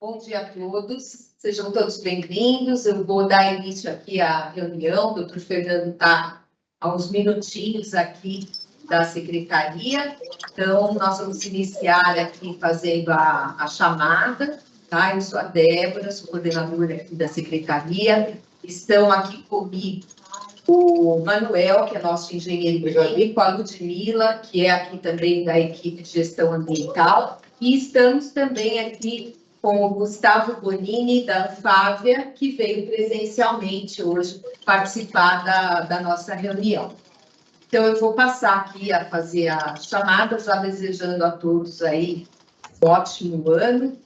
Bom dia a todos, sejam todos bem-vindos. Eu vou dar início aqui à reunião. O doutor Fernando está há uns minutinhos aqui da secretaria. Então, nós vamos iniciar aqui fazendo a chamada, tá? Eu sou a Débora, sou coordenadora aqui da secretaria. Estão aqui comigo o Manuel, que é nosso engenheiro químico, a Ludmila, que é aqui também da equipe de gestão ambiental, e estamos também aqui com o Gustavo Bonini, da Anfávia, que veio presencialmente hoje participar da nossa reunião. Então, eu vou passar aqui a fazer a chamada, já desejando a todos aí um ótimo ano.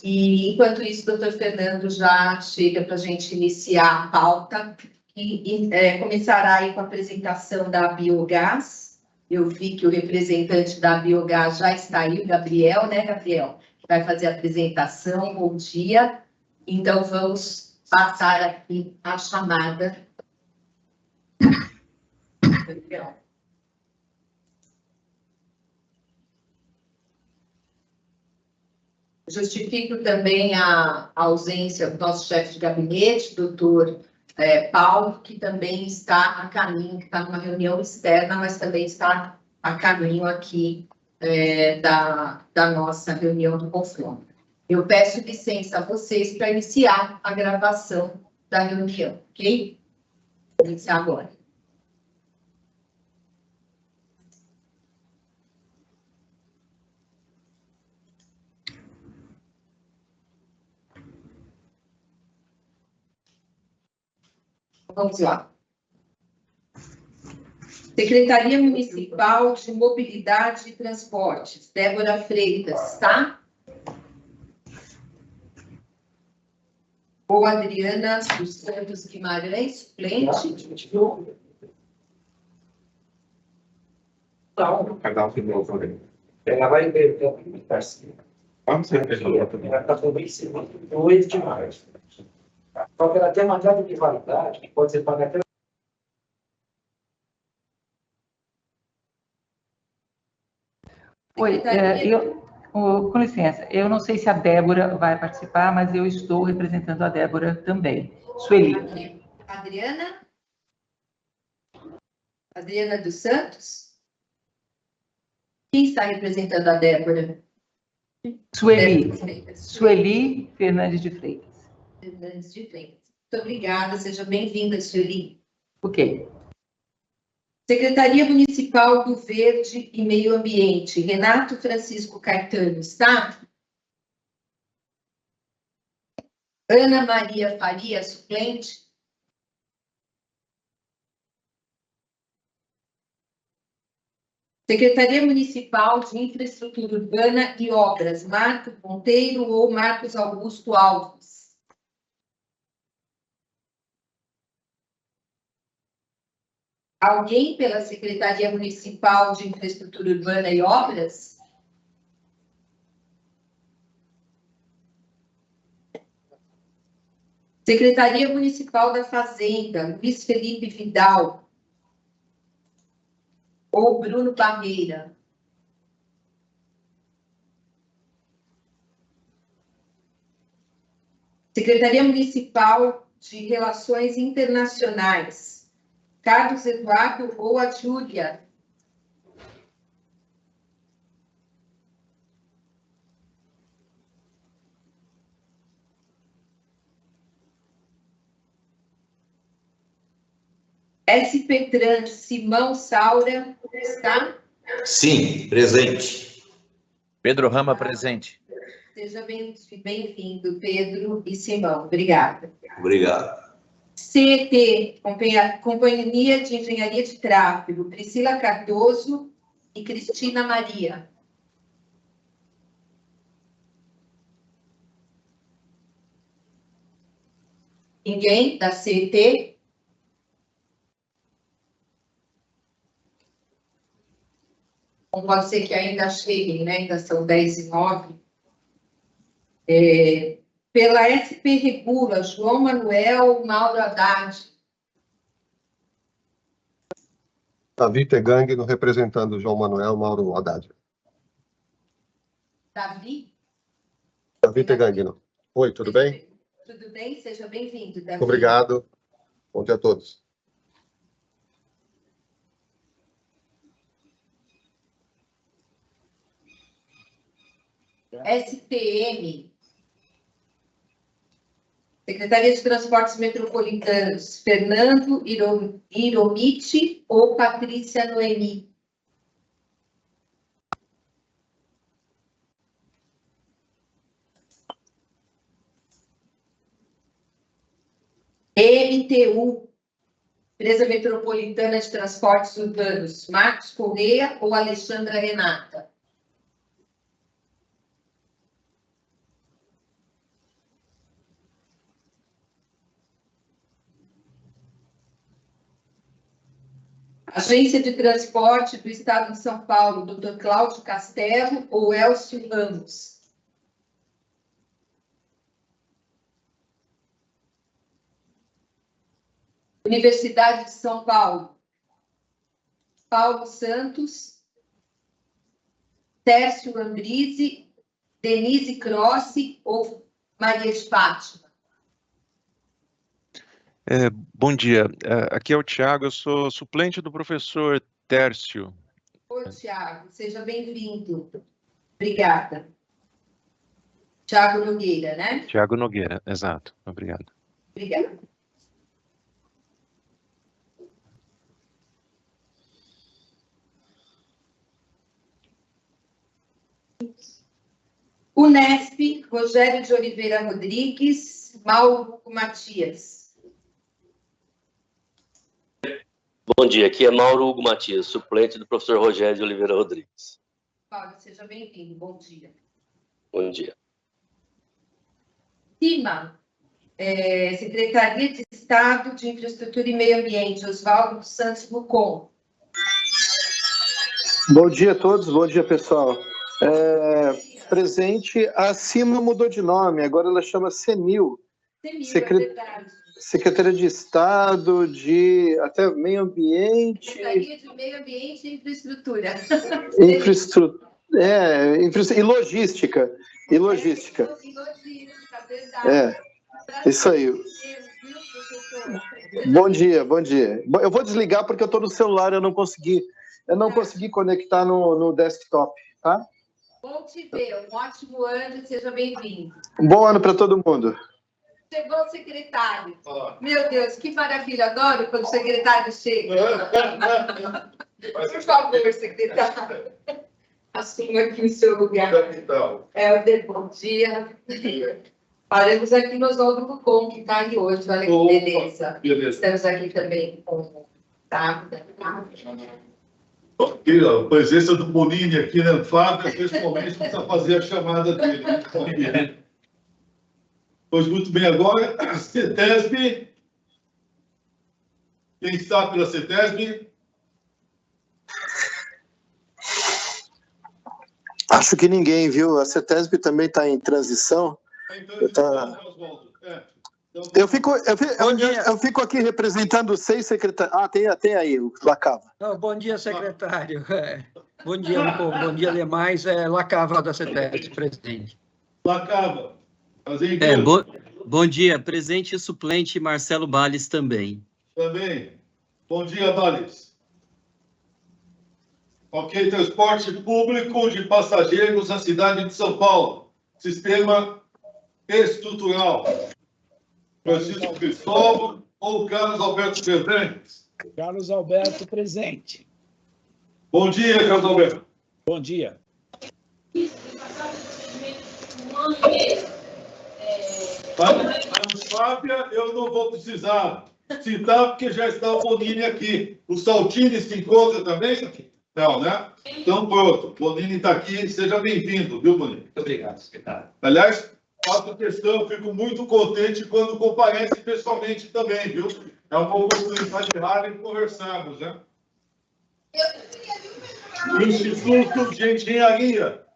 E, enquanto isso, o doutor Fernando já chega para a gente iniciar a pauta e começará aí com a apresentação da Biogás. Eu vi que o representante da Biogás já está aí, o Gabriel, né, Gabriel? Que vai fazer a apresentação. Bom dia. Então, vamos passar aqui a chamada. Gabriel. Justifico também a ausência do nosso chefe de gabinete, doutor Paulo, que também está a caminho, que está numa reunião externa, mas também está a caminho aqui da nossa reunião do confronto. Eu peço licença a vocês para iniciar a gravação da reunião, ok? Vou iniciar agora. Vamos lá. Secretaria Municipal de Mobilidade e Transportes, Débora Freitas, tá? Ou Adriana dos Santos Guimarães, suplente. Ela vai ver o que está assim. Vamos ver. Ela está também em 2 de março. Só que ela tem uma data de validade que pode ser paga até. Oi, com licença, eu não sei se a Débora vai participar, mas eu estou representando a Débora também. Sueli. Adriana? Adriana dos Santos? Quem está representando a Débora? Sueli Fernandes de Freitas. Fernandes de Freitas. Muito obrigada, seja bem-vinda, Sueli. Ok. Secretaria Municipal do Verde e Meio Ambiente, Renato Francisco Caetano, está? Ana Maria Faria, suplente. Secretaria Municipal de Infraestrutura Urbana e Obras, Marco Monteiro ou Marcos Augusto Alves. Alguém pela Secretaria Municipal de Infraestrutura Urbana e Obras? Secretaria Municipal da Fazenda, Luiz Felipe Vidal. Ou Bruno Barreira. Secretaria Municipal de Relações Internacionais, Carlos Eduardo ou a Júlia. SP Trans, Simão Saura, está? Sim, presente. Pedro Rama, presente. Seja bem-vindo, Pedro e Simão. Obrigada. Obrigado. CET, Companhia de Engenharia de Tráfego, Priscila Cardoso e Cristina Maria. Ninguém da CET? Bom, pode ser que ainda cheguem, né? Ainda são 10h09. Pela SP Regula, João Manuel Mauro Haddad. Davi Tegang, representando João Manuel Mauro Haddad. Davi? Davi Tegang, não. Oi, tudo bem? Tudo bem? Seja bem-vindo, Davi. Muito obrigado. Bom dia a todos. STM, Secretaria de Transportes Metropolitanos, Fernando Iromiti ou Patrícia Noemi? MTU, Empresa Metropolitana de Transportes Urbanos, Marcos Correia ou Alexandra Renata? Agência de Transporte do Estado de São Paulo, Dr. Cláudio Castelo ou Elcio Ramos? Universidade de São Paulo, Paulo Santos, Tércio Ambrise, Denise Crossi ou Maria de Fátima? Bom dia, aqui é o Tiago, eu sou suplente do professor Tércio. Oi, Tiago, seja bem-vindo. Obrigada. Tiago Nogueira, né? Tiago Nogueira, exato, obrigado. Obrigada. Unesp, Rogério de Oliveira Rodrigues, Mauro Matias. Bom dia, aqui é Mauro Hugo Matias, suplente do professor Rogério de Oliveira Rodrigues. Mauro, seja bem-vindo, bom dia. Bom dia. CIMA, Secretaria de Estado de Infraestrutura e Meio Ambiente, Oswaldo dos Santos Lucon. Bom dia a todos, bom dia, pessoal. Presente, a CIMA mudou de nome, agora ela chama CEMIL. Secretaria de Estado de até Meio Ambiente. Secretaria de Meio Ambiente e Infraestrutura. E Logística. E logística, verdade. Isso aí. Bom dia, bom dia. Eu vou desligar porque eu estou no celular, eu não consegui conectar no desktop, tá? Bom te ver, um ótimo ano, seja bem-vindo. Um bom ano para todo mundo. Chegou o secretário. Meu Deus, que maravilha, adoro quando o secretário chega. Por favor, secretário. Assuma aqui o seu lugar. Bom dia. Faremos aqui no Oswaldo Lucon, que está ali hoje, olha que beleza. Estamos aqui também com o Aqui, a presença do Bonini aqui na fábrica, principalmente, precisa fazer a chamada dele. Pois muito bem, agora, CETESB. Quem está pela CETESB? Acho que ninguém, viu? A CETESB também está em transição. Eu fico aqui representando 6 secretários. Ah, tem aí o Lacava. Bom dia, secretário. Bom dia, Lucon. Bom dia, demais. Lacava da CETESB, presidente. Lacava. Bom dia, presente e suplente Marcelo Balles também. Também. Bom dia, Balles. Ok, transporte público de passageiros na cidade de São Paulo. Sistema estrutural. Francisco Cristóvão ou Carlos Alberto Fernandes? Carlos Alberto, presente. Bom dia, Carlos Alberto. Bom dia. A Fábia, eu não vou precisar citar, porque já está o Bonini aqui. O Saltini se encontra também? Não, né? Então, pronto. O Bonini está aqui. Seja bem-vindo, viu, Bonini? Muito obrigado, secretário. Aliás, faço questão, fico muito contente quando comparece pessoalmente também, viu? É uma oportunidade rara de conversarmos, né? Instituto de Engenharia.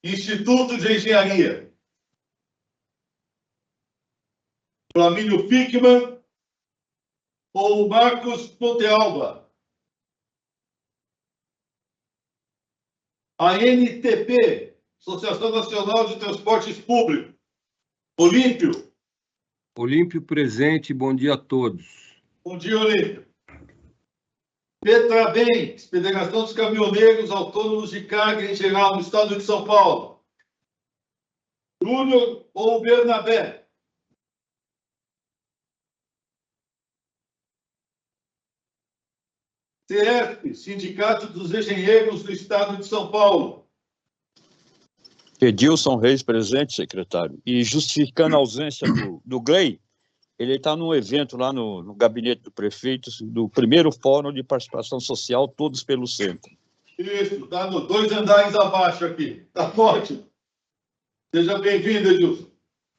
Instituto de Engenharia. Flamínio Fickman ou Marcos Pontealba? ANTP, Associação Nacional de Transportes Públicos. Olímpio. Olímpio presente, bom dia a todos. Bom dia, Olímpio. Petrabem, Federação dos Caminhoneiros Autônomos de Carga em geral no estado de São Paulo. Júnior ou Bernabé? CESP, Sindicato dos Engenheiros do Estado de São Paulo. Edilson Reis, presente, secretário. E justificando a ausência do Gley, ele está num evento lá no gabinete do prefeito, do primeiro Fórum de Participação Social, Todos pelo Centro. Isso, está 2 andares abaixo aqui. Está ótimo. Seja bem-vindo, Edilson.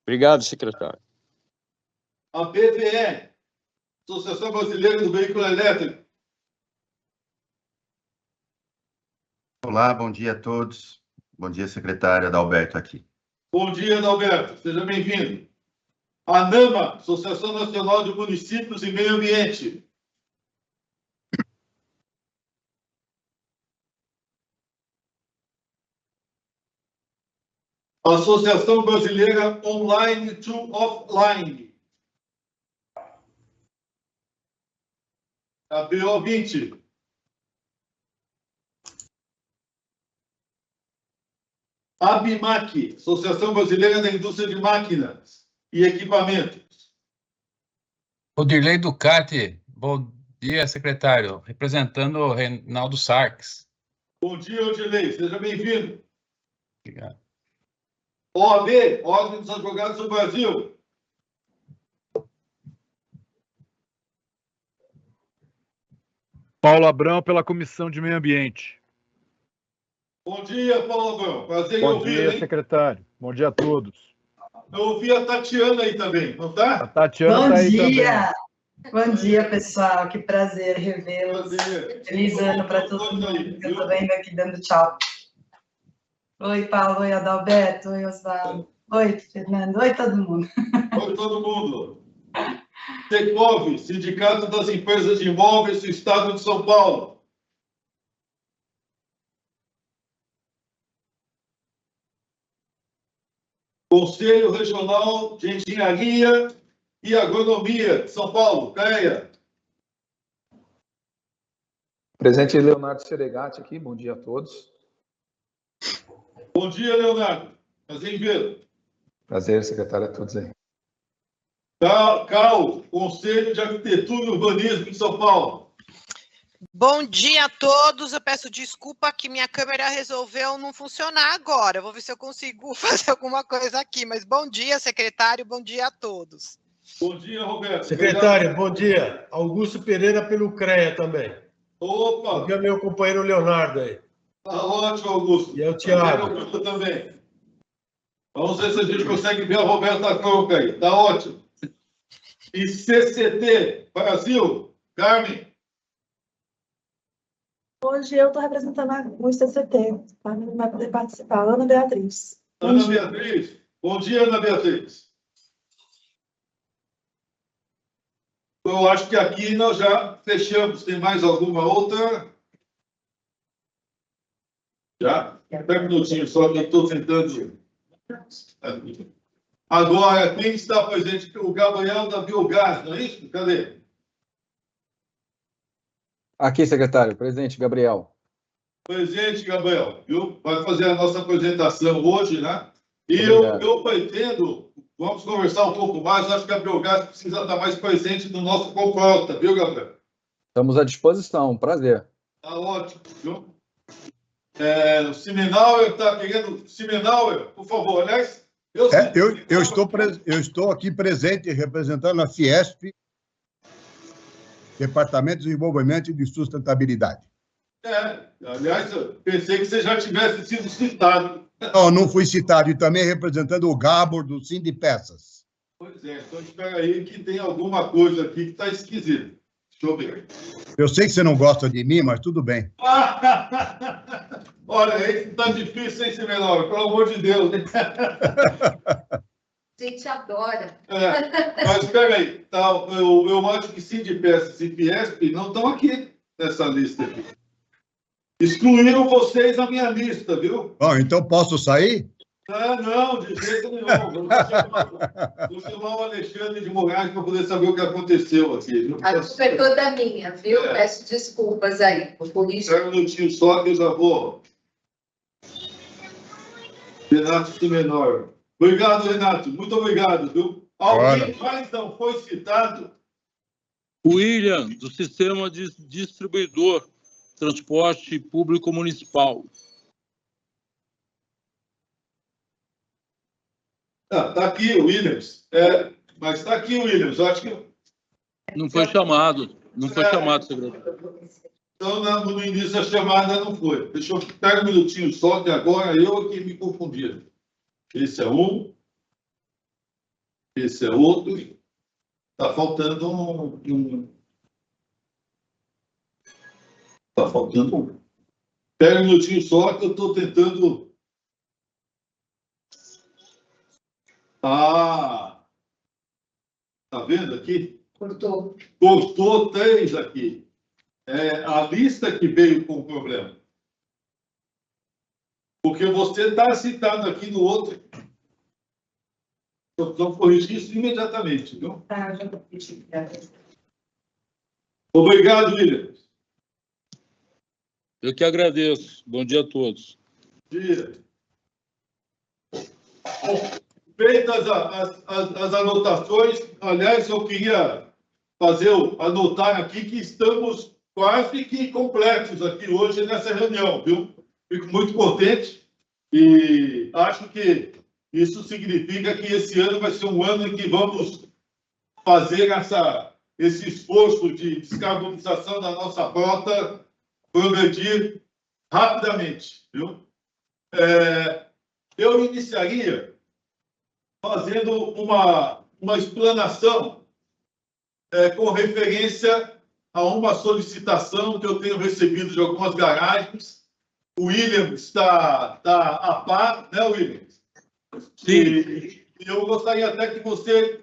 Obrigado, secretário. A BVE, Associação Brasileira do Veículo Elétrico. Olá, bom dia a todos. Bom dia, secretária Adalberto aqui. Bom dia, Adalberto. Seja bem-vindo. A ANAMA, Associação Nacional de Municípios e Meio Ambiente. Associação Brasileira Online to Offline. A BO20. A ABMAC, Associação Brasileira da Indústria de Máquinas e Equipamentos. Odirley Ducati, bom dia, secretário, representando o Reinaldo Sarques. Bom dia, Odirley, seja bem-vindo. Obrigado. OAB, Ordem dos Advogados do Brasil. Paulo Abrão, pela Comissão de Meio Ambiente. Bom dia, Paulo Abrão. Prazer em Bom ouvir, dia, hein? secretário. Bom dia a todos. Eu ouvi a Tatiana aí também, não tá? A Tatiana está aí também. Bom dia, pessoal. Que prazer revê-los. Feliz ano para todo mundo. Eu estou vendo aqui dando tchau. Oi, Paulo. Oi, Adalberto. Oi, Osvaldo. Oi, Fernando. Oi, todo mundo. Oi, todo mundo. Secov, Sindicato das Empresas de Imóveis do Estado de São Paulo. Conselho Regional de Engenharia e Agronomia de São Paulo, CREA. Presente Leonardo Seregati aqui, bom dia a todos. Bom dia, Leonardo. Prazer em vê-lo. Prazer, secretário, a todos aí. CAU, Conselho de Arquitetura e Urbanismo de São Paulo. Bom dia a todos. Eu peço desculpa que minha câmera resolveu não funcionar agora. Eu vou ver se eu consigo fazer alguma coisa aqui. Mas bom dia, secretário. Bom dia a todos. Bom dia, Roberto. Secretário, bom dia. Augusto Pereira pelo CREA também. Opa! Bom dia, meu companheiro Leonardo aí. Tá ótimo, Augusto. E é o Thiago. Eu também. Vamos ver se a gente consegue ver a Roberta Croca aí. Tá ótimo. E CCT, Brasil, Carmen. Hoje eu estou representando o CCT, tá? Não vai poder participar. Ana Beatriz. Ana Beatriz. Bom dia, Ana Beatriz. Eu acho que aqui nós já fechamos. Tem mais alguma outra? Já? Até um minutinho só, que eu estou tentando. Agora, quem está presente? O Gabriel da Biogás, não é isso? Cadê? Aqui, secretário, presente, Gabriel. Presente, Gabriel. Vai fazer a nossa apresentação hoje, né? E eu pretendo, vamos conversar um pouco mais, acho que a Biogás precisa estar mais presente no nosso Confrota, viu, Gabriel? Estamos à disposição, prazer. Tá ótimo, viu? O Simenauer está querendo... Simenauer, por favor, aliás... Eu estou aqui presente representando a Fiesp, Departamento de Desenvolvimento e de Sustentabilidade. Aliás, eu pensei que você já tivesse sido citado. Não fui citado, e também representando o Gabor do Sindipeças. Pois é, então espera aí que tem alguma coisa aqui que está esquisita. Deixa eu ver. Eu sei que você não gosta de mim, mas tudo bem. Olha, aí está difícil, hein, Simenauer? Pelo amor de Deus. A gente adora. Mas espera aí, tá, eu acho que Sindipeças e Fiesp não estão aqui nessa lista aqui. Excluíram vocês da minha lista, viu? Bom, então posso sair? Ah, não, de jeito nenhum. Vou chamar o Alexandre de Moraes para poder saber o que aconteceu aqui. Viu? A culpa é toda minha, viu? Peço desculpas aí. Por isso. Um minutinho só que eu já vou. Renato Simenor. Obrigado, Renato. Muito obrigado, viu? Alguém mais não foi citado? William, do Sistema de Distribuidor, Transporte Público Municipal. Está aqui o Williams. Mas está aqui o Williams. Eu acho que... Não foi chamado. Não foi chamado, secretário. Então, no início da chamada não foi. Deixa eu ficar um minutinho só, que agora eu que me confundi. Esse é um. Esse é outro. Está faltando um. Está faltando um. Espera um minutinho só, que eu estou tentando... Ah! Está vendo aqui? Cortou. Cortou 3 aqui. É a lista que veio com o problema. Porque você está citado aqui no outro. Então, corrigir isso imediatamente, viu? Tá, já vou pedir. Obrigado, William. Eu que agradeço. Bom dia a todos. Bom dia. Feitas as anotações, aliás, eu queria anotar aqui que estamos quase que completos aqui hoje nessa reunião, viu? Fico muito contente e acho que isso significa que esse ano vai ser um ano em que vamos fazer esse esforço de descarbonização da nossa frota progredir rapidamente, viu? Eu iniciaria fazendo uma explanação com referência a uma solicitação que eu tenho recebido de algumas garagens. O William está a par, né, William? Sim. E eu gostaria até que você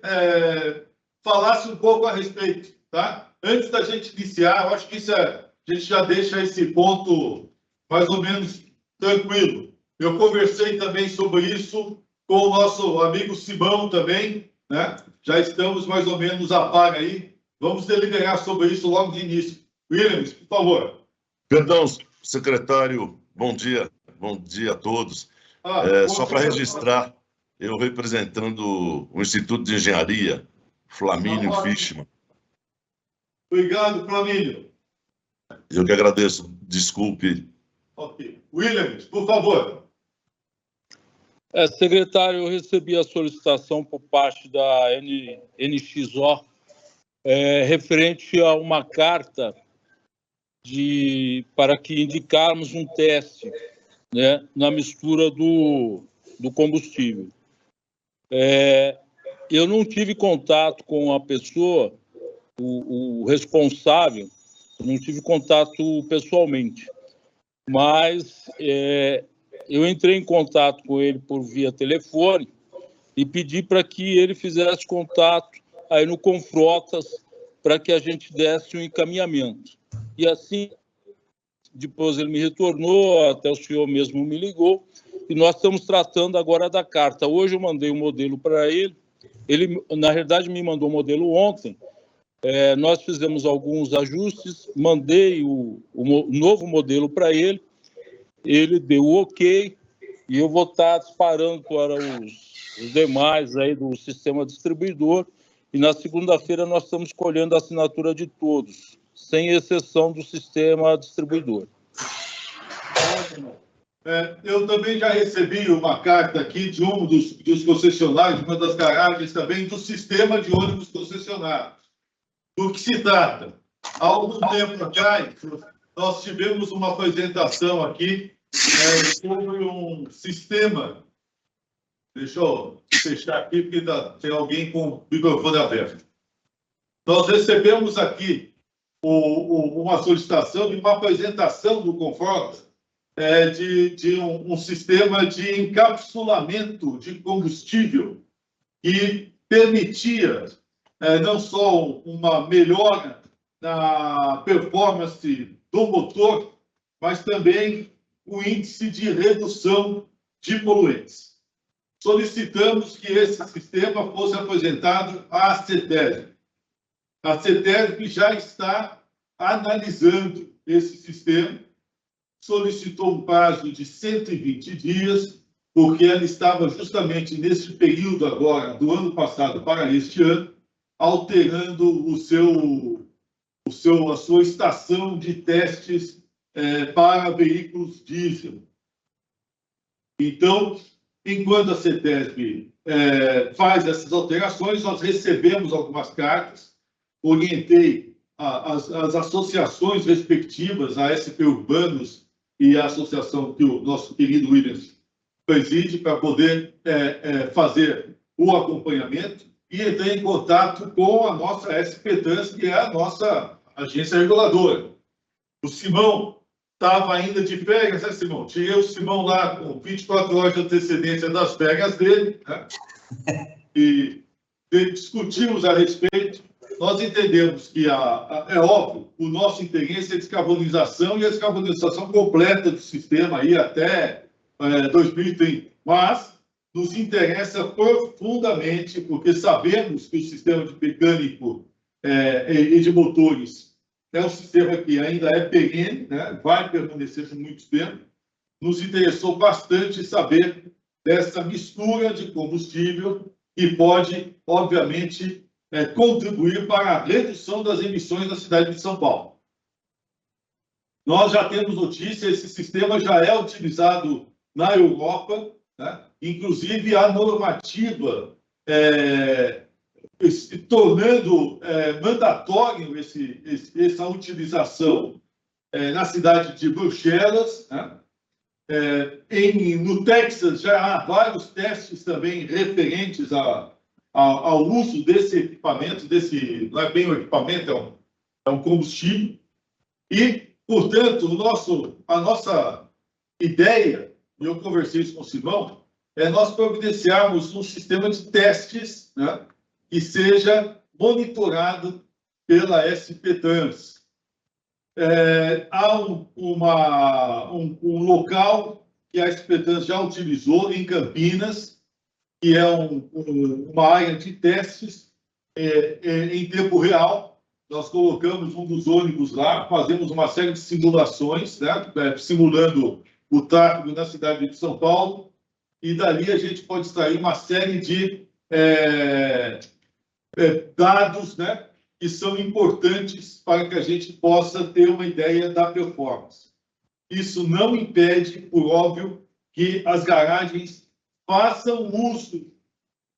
falasse um pouco a respeito, tá? Antes da gente iniciar, eu acho que a gente já deixa esse ponto mais ou menos tranquilo. Eu conversei também sobre isso com o nosso amigo Simão também, né? Já estamos mais ou menos a par aí. Vamos deliberar sobre isso logo de início. Williams, por favor. Perdão, secretário, bom dia a todos. Só para registrar, eu representando o Instituto de Engenharia, Flamínio Fischmann. Obrigado, Flamínio. Eu que agradeço, desculpe. Ok. Williams, por favor. Secretário, eu recebi a solicitação por parte da NXO referente a uma carta para que indicarmos um teste, né, na mistura do combustível. Eu não tive contato com a pessoa, o responsável, não tive contato pessoalmente, mas eu entrei em contato com ele por via telefone e pedi para que ele fizesse contato aí no Confrotas para que a gente desse um encaminhamento. E assim, depois ele me retornou, até o senhor mesmo me ligou, e nós estamos tratando agora da carta. Hoje eu mandei um modelo para ele, na realidade, me mandou o modelo ontem, nós fizemos alguns ajustes, mandei o novo modelo para ele deu o ok, e eu vou estar disparando para os demais aí do sistema distribuidor, e na segunda-feira nós estamos colhendo a assinatura de todos, sem exceção do sistema distribuidor. Eu também já recebi uma carta aqui de um dos concessionários, uma das garagens também, do sistema de ônibus concessionários. Do que se trata? Há algum tempo atrás, nós tivemos uma apresentação aqui sobre um sistema. Deixa eu fechar aqui, porque tem alguém com o microfone aberto. Nós recebemos aqui uma solicitação de uma apresentação do Confrotas de um sistema de encapsulamento de combustível que permitia não só uma melhora na performance do motor, mas também o índice de redução de poluentes. Solicitamos que esse sistema fosse apresentado à CETESB. A CETESB já está analisando esse sistema, solicitou um prazo de 120 dias, porque ela estava justamente nesse período agora, do ano passado para este ano, alterando a sua estação de testes para veículos diesel. Então, enquanto a CETESB faz essas alterações, nós recebemos algumas cartas, orientei as associações respectivas, a SP Urbanos e a associação que o nosso querido Williams preside, para poder fazer o acompanhamento, e entrei em contato com a nossa SP Trans, que é a nossa agência reguladora. O Simão estava ainda de férias, né, Simão? Tirei o Simão lá com 24 horas de antecedência das férias dele, né? E discutimos a respeito. Nós entendemos que, é óbvio, o nosso interesse é a descarbonização e a descarbonização completa do sistema aí até 2030. Mas nos interessa profundamente, porque sabemos que o sistema de mecânico e de motores é um sistema que ainda é perene, né? Vai permanecer por muito tempo. Nos interessou bastante saber dessa mistura de combustível que pode, obviamente, contribuir para a redução das emissões da cidade de São Paulo. Nós já temos notícia, esse sistema já é utilizado na Europa, né? Inclusive a normativa tornando mandatório essa utilização na cidade de Bruxelas, né? No Texas já há vários testes também referentes ao uso desse equipamento, não é bem um equipamento, é um combustível. E, portanto, a nossa ideia, e eu conversei isso com o Simão, é nós providenciarmos um sistema de testes, né, que seja monitorado pela SP Trans. Há um local que a SP Trans já utilizou em Campinas, que é uma área de testes em tempo real. Nós colocamos um dos ônibus lá, fazemos uma série de simulações, né, simulando o tráfego na cidade de São Paulo, e dali a gente pode extrair uma série de dados, né, que são importantes para que a gente possa ter uma ideia da performance. Isso não impede, por óbvio, que as garagens façam uso,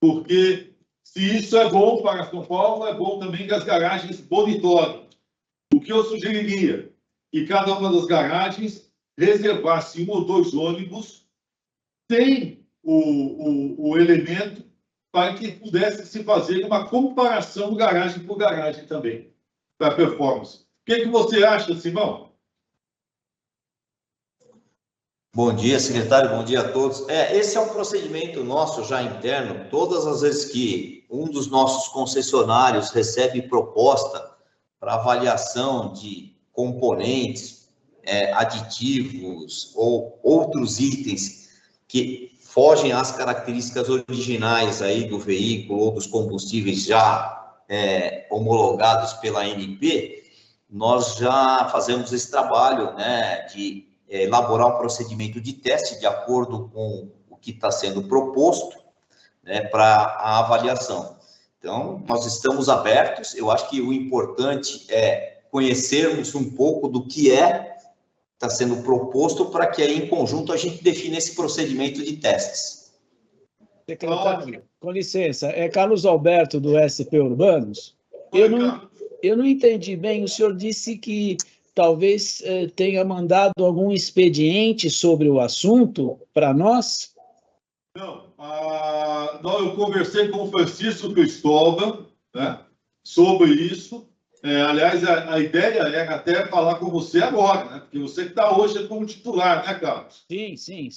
porque se isso é bom para São Paulo, é bom também que as garagens monitorem. O que eu sugeriria? Que cada uma das garagens reservasse 1 ou 2 ônibus sem o elemento, para que pudesse se fazer uma comparação garagem por garagem também, para performance. O que você acha, Simão? Bom dia, secretário, bom dia a todos. Esse é um procedimento nosso já interno. Todas as vezes que um dos nossos concessionários recebe proposta para avaliação de componentes, aditivos ou outros itens que fogem às características originais aí do veículo ou dos combustíveis já homologados pela ANP, nós já fazemos esse trabalho, né, de elaborar um procedimento de teste de acordo com o que está sendo proposto, né, para a avaliação. Então, nós estamos abertos. Eu acho que o importante é conhecermos um pouco do que está sendo proposto, para que aí, em conjunto, a gente defina esse procedimento de testes. Secretário, com licença, é Carlos Alberto, do SP Urbanos. Eu não entendi bem, o senhor disse que talvez tenha mandado algum expediente sobre o assunto para nós? Não, eu conversei com o Francisco Cristóvão, né, sobre isso. Aliás, a ideia era até falar com você agora, né, porque você que está hoje como titular, né, Carlos? Sim.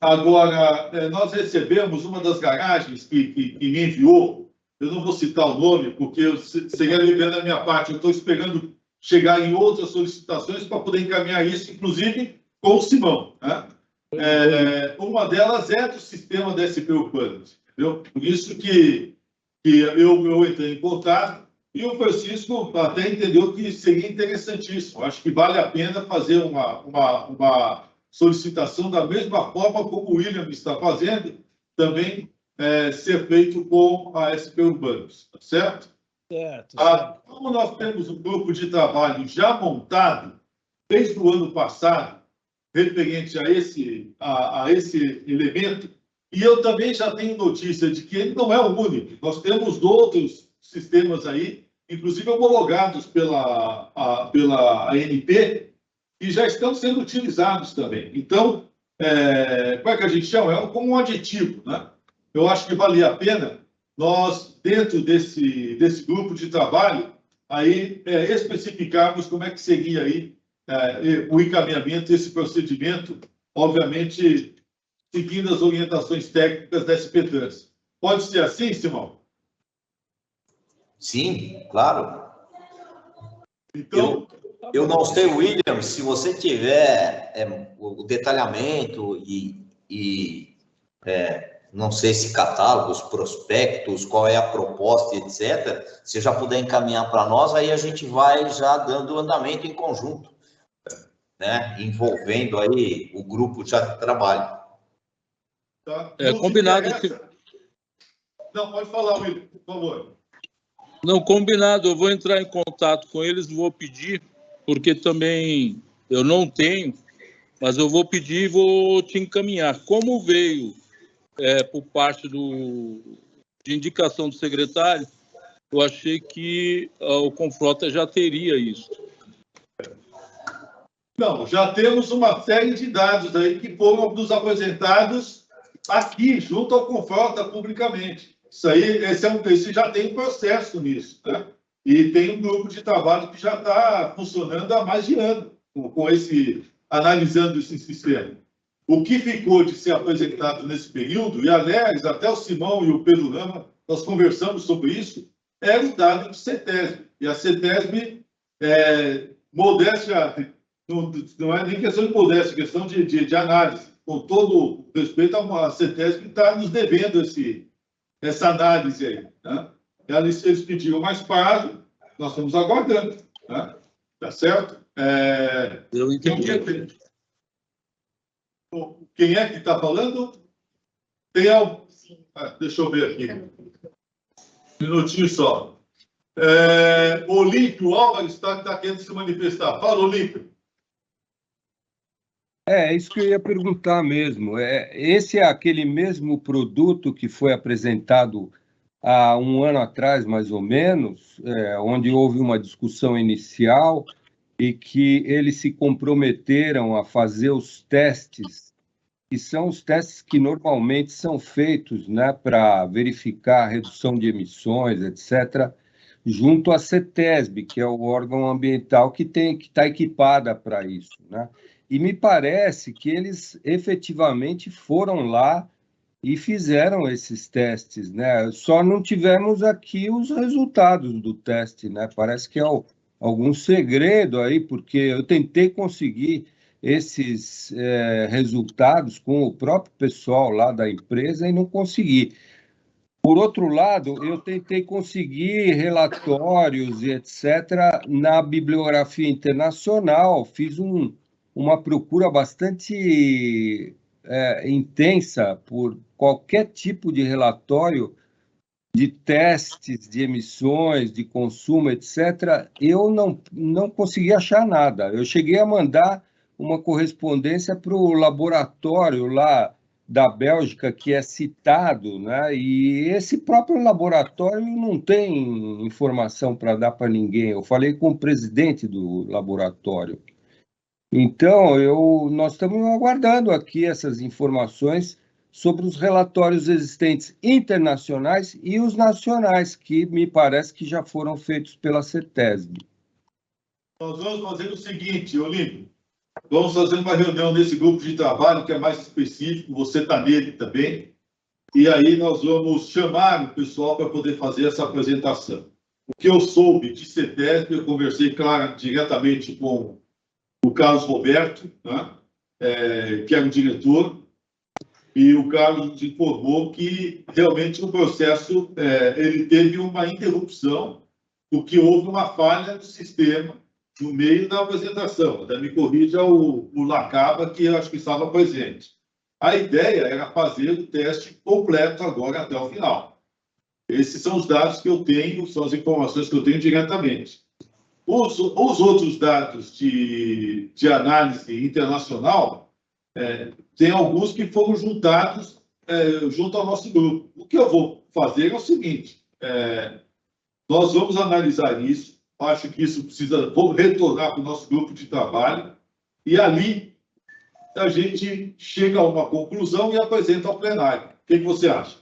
Agora, nós recebemos uma das garagens que me enviou, eu não vou citar o nome, porque seria liberando a minha parte, eu estou esperando chegar em outras solicitações para poder encaminhar isso, inclusive com o Simão, né? Uma delas é do sistema da SP Urbanos, entendeu? Por isso que eu entrei em contato e o Francisco até entendeu que seria interessantíssimo. Acho que vale a pena fazer uma solicitação da mesma forma como o William está fazendo, também ser feito com a SP Urbanos, tá certo? Certo. Como nós temos um grupo de trabalho já montado desde o ano passado, referente a esse elemento, e eu também já tenho notícia de que ele não é o único. Nós temos outros sistemas aí, inclusive homologados pela ANP, que já estão sendo utilizados também. Então, como é que a gente chama? Como um aditivo, né? Eu acho que valia a pena nós, dentro desse grupo de trabalho, aí especificarmos como é que seria aí o encaminhamento desse procedimento, obviamente, seguindo as orientações técnicas da SP-Trans. Pode ser assim, Simão? Sim, claro. Então, eu não sei, William, se você tiver o detalhamento e não sei se catálogos, prospectos, qual é a proposta, etc., se já puder encaminhar para nós, aí a gente vai já dando andamento em conjunto, né? Envolvendo aí o grupo de trabalho. Tá? Combinado. Não, pode falar, William, por favor. Não, combinado. Eu vou entrar em contato com eles, vou pedir, porque também eu não tenho, mas eu vou pedir e vou te encaminhar. Como veio por parte de indicação do secretário, eu achei que o Confrota já teria isso. Não, já temos uma série de dados aí que foram nos apresentados aqui, junto ao Confrota, publicamente. Isso aí, esse já tem um processo nisso, né? E tem um grupo de trabalho que já está funcionando há mais de ano, analisando esse sistema. O que ficou de ser apresentado nesse período, e aliás, até o Simão e o Pedro Lama, nós conversamos sobre isso, era o dado do CETESB. E a CETESB, modéstia, não é nem questão de modéstia, é questão de análise. Com todo respeito, a CETESB está nos devendo essa análise aí, né? Eles pediram mais prazo, nós estamos aguardando, né? Tá certo? Eu entendi. Quem é que está falando? Tem algo? Deixa eu ver aqui. Um minutinho só. Olímpio Álvares está querendo se manifestar. Fala, Olímpio. É isso que eu ia perguntar mesmo. Esse é aquele mesmo produto que foi apresentado há um ano atrás, mais ou menos, onde houve uma discussão inicial e que eles se comprometeram a fazer os testes, que são os testes que normalmente são feitos, né, para verificar a redução de emissões, etc., junto à CETESB, que é o órgão ambiental que está equipada para isso, né? E me parece que eles efetivamente foram lá e fizeram esses testes, né? Só não tivemos aqui os resultados do teste, né? Parece que é algum segredo aí, porque eu tentei conseguir esses resultados com o próprio pessoal lá da empresa e não consegui. Por outro lado, eu tentei conseguir relatórios e etc. na bibliografia internacional, fiz uma procura bastante intensa por qualquer tipo de relatório de testes de emissões, de consumo, etc., eu não consegui achar nada. Eu cheguei a mandar uma correspondência para o laboratório lá da Bélgica, que é citado, né? E esse próprio laboratório não tem informação para dar para ninguém. Eu falei com o presidente do laboratório. Então, nós estamos aguardando aqui essas informações sobre os relatórios existentes internacionais e os nacionais, que me parece que já foram feitos pela CETESB. Nós vamos fazer o seguinte, Olímpio. Vamos fazer uma reunião nesse grupo de trabalho que é mais específico, você está nele também, e aí nós vamos chamar o pessoal para poder fazer essa apresentação. o que eu soube de CETESB, eu conversei, claro, diretamente com o Carlos Roberto, né, que era o diretor, e o Carlos nos informou que realmente o processo ele teve uma interrupção, porque houve uma falha no sistema no meio da apresentação. Até me corrija o Lacaba, que eu acho que estava presente. A ideia era fazer o teste completo agora até o final. Esses são os dados que eu tenho, são as informações que eu tenho diretamente. Os outros dados de análise internacional, tem alguns que foram juntados junto ao nosso grupo. O que eu vou fazer é o seguinte, nós vamos analisar isso, acho que isso precisa, vou retornar para o nosso grupo de trabalho, e ali a gente chega a uma conclusão e apresenta ao plenário. O que você acha?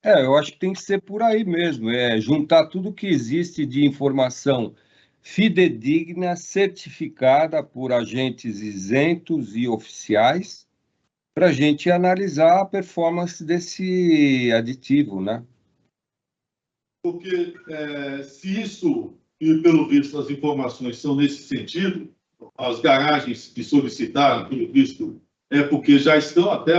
Eu acho que tem que ser por aí mesmo, juntar tudo que existe de informação fidedigna, certificada por agentes isentos e oficiais, para a gente analisar a performance desse aditivo, né? Porque se isso, e pelo visto as informações são nesse sentido, as garagens que solicitaram, pelo visto, porque já estão até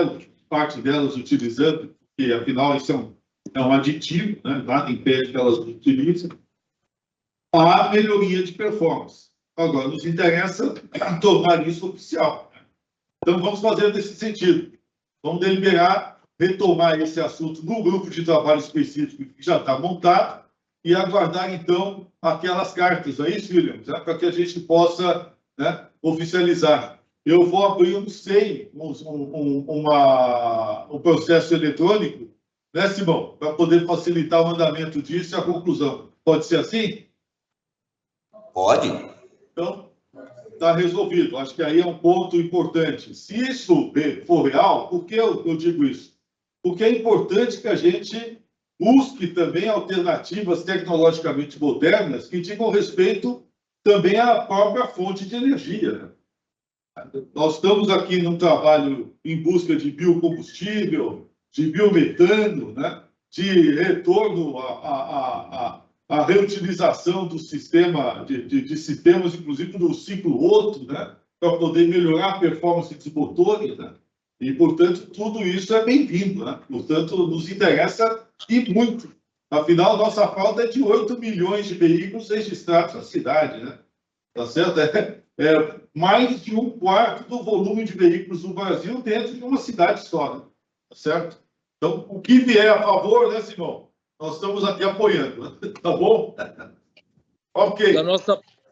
parte delas utilizando, porque afinal isso é um aditivo, né? Nada impede que elas utilizem, há melhoria de performance. Agora, nos interessa tornar isso oficial. Então, vamos fazer nesse sentido. Vamos deliberar, retomar esse assunto no grupo de trabalho específico que já está montado e aguardar, então, aquelas cartas, é isso, Williams? Para que a gente possa, né, oficializar. Eu vou abrir, não sei, um processo eletrônico, né, Simão? Para poder facilitar o andamento disso e a conclusão. Pode ser assim? Pode. Então, está resolvido. Acho que aí é um ponto importante. Se isso for real, por que eu digo isso? Porque é importante que a gente busque também alternativas tecnologicamente modernas que digam respeito também à própria fonte de energia. Nós estamos aqui num trabalho em busca de biocombustível, de biometano, né? De retorno à reutilização do sistema, de sistemas, inclusive do ciclo Otto, né? Para poder melhorar a performance dos motores, né? E, portanto, tudo isso é bem-vindo, né? Portanto, nos interessa e muito. Afinal, nossa frota é de 8 milhões de veículos registrados na cidade, né? Tá certo? É mais de 1/4 do volume de veículos do Brasil dentro de uma cidade só, né? Tá certo? Então, o que vier a favor, né, Simão? Nós estamos aqui apoiando, tá bom? Ok.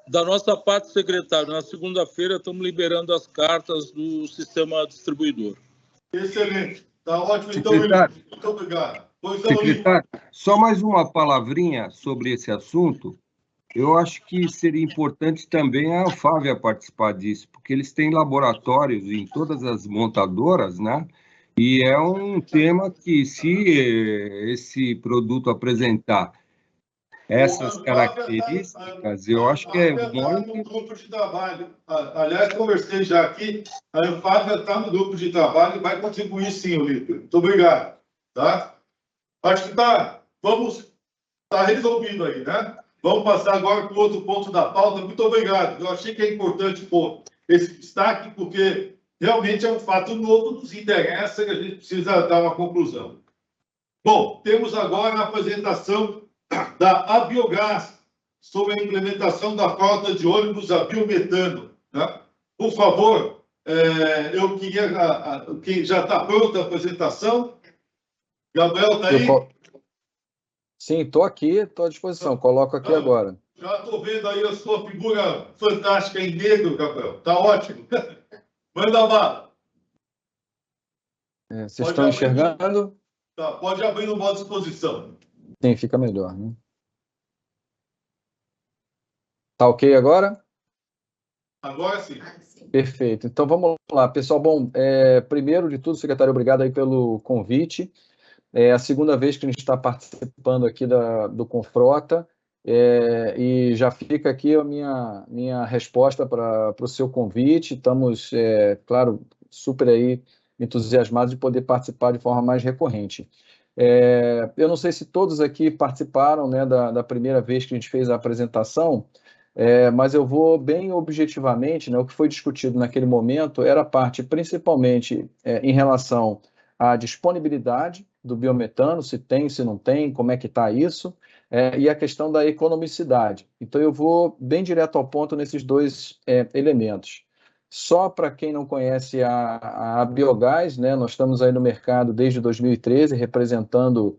Da nossa parte, secretário, na segunda-feira estamos liberando as cartas do sistema distribuidor. Excelente. Tá ótimo, então, Secretário, William. Muito obrigado. Pois não, secretário, só mais uma palavrinha sobre esse assunto. Eu acho que seria importante também a Anfávia participar disso, porque eles têm laboratórios em todas as montadoras, né? E é um tema que, se esse produto apresentar essas características, eu acho que é muito... no grupo de trabalho. Aliás, conversei já aqui, a Anfávia está no grupo de trabalho e vai contribuir sim, Olímpio. Muito obrigado. Tá? Acho que está resolvido aí, né? Vamos passar agora para o outro ponto da pauta. Muito obrigado. Eu achei que é importante pôr esse destaque, porque realmente é um fato novo, nos interessa e a gente precisa dar uma conclusão. Bom, temos agora a apresentação da Abiogás sobre a implementação da frota de ônibus a biometano. Né? Por favor, eu queria... que já está pronta a apresentação? Gabriel, está aí? Sim, estou aqui, estou à disposição. Coloco aqui agora. Já estou vendo aí a sua figura fantástica em negro, Gabriel. Está ótimo. Manda bala. Vocês estão enxergando? Tá, pode abrir no modo exposição. Sim, fica melhor, né? Tá ok agora? Agora sim. Perfeito. Então, vamos lá, pessoal. Bom, primeiro de tudo, secretário, obrigado aí pelo convite. É a segunda vez que a gente está participando aqui do Confrota, e já fica aqui a minha resposta para o seu convite. Estamos, claro, super aí entusiasmados de poder participar de forma mais recorrente. Eu não sei se todos aqui participaram, né, da primeira vez que a gente fez a apresentação, mas eu vou bem objetivamente, né, o que foi discutido naquele momento era a parte principalmente em relação à disponibilidade do biometano, se tem, se não tem, como é que está isso, e a questão da economicidade. Então, eu vou bem direto ao ponto nesses dois elementos. Só para quem não conhece a Biogás, né, nós estamos aí no mercado desde 2013, representando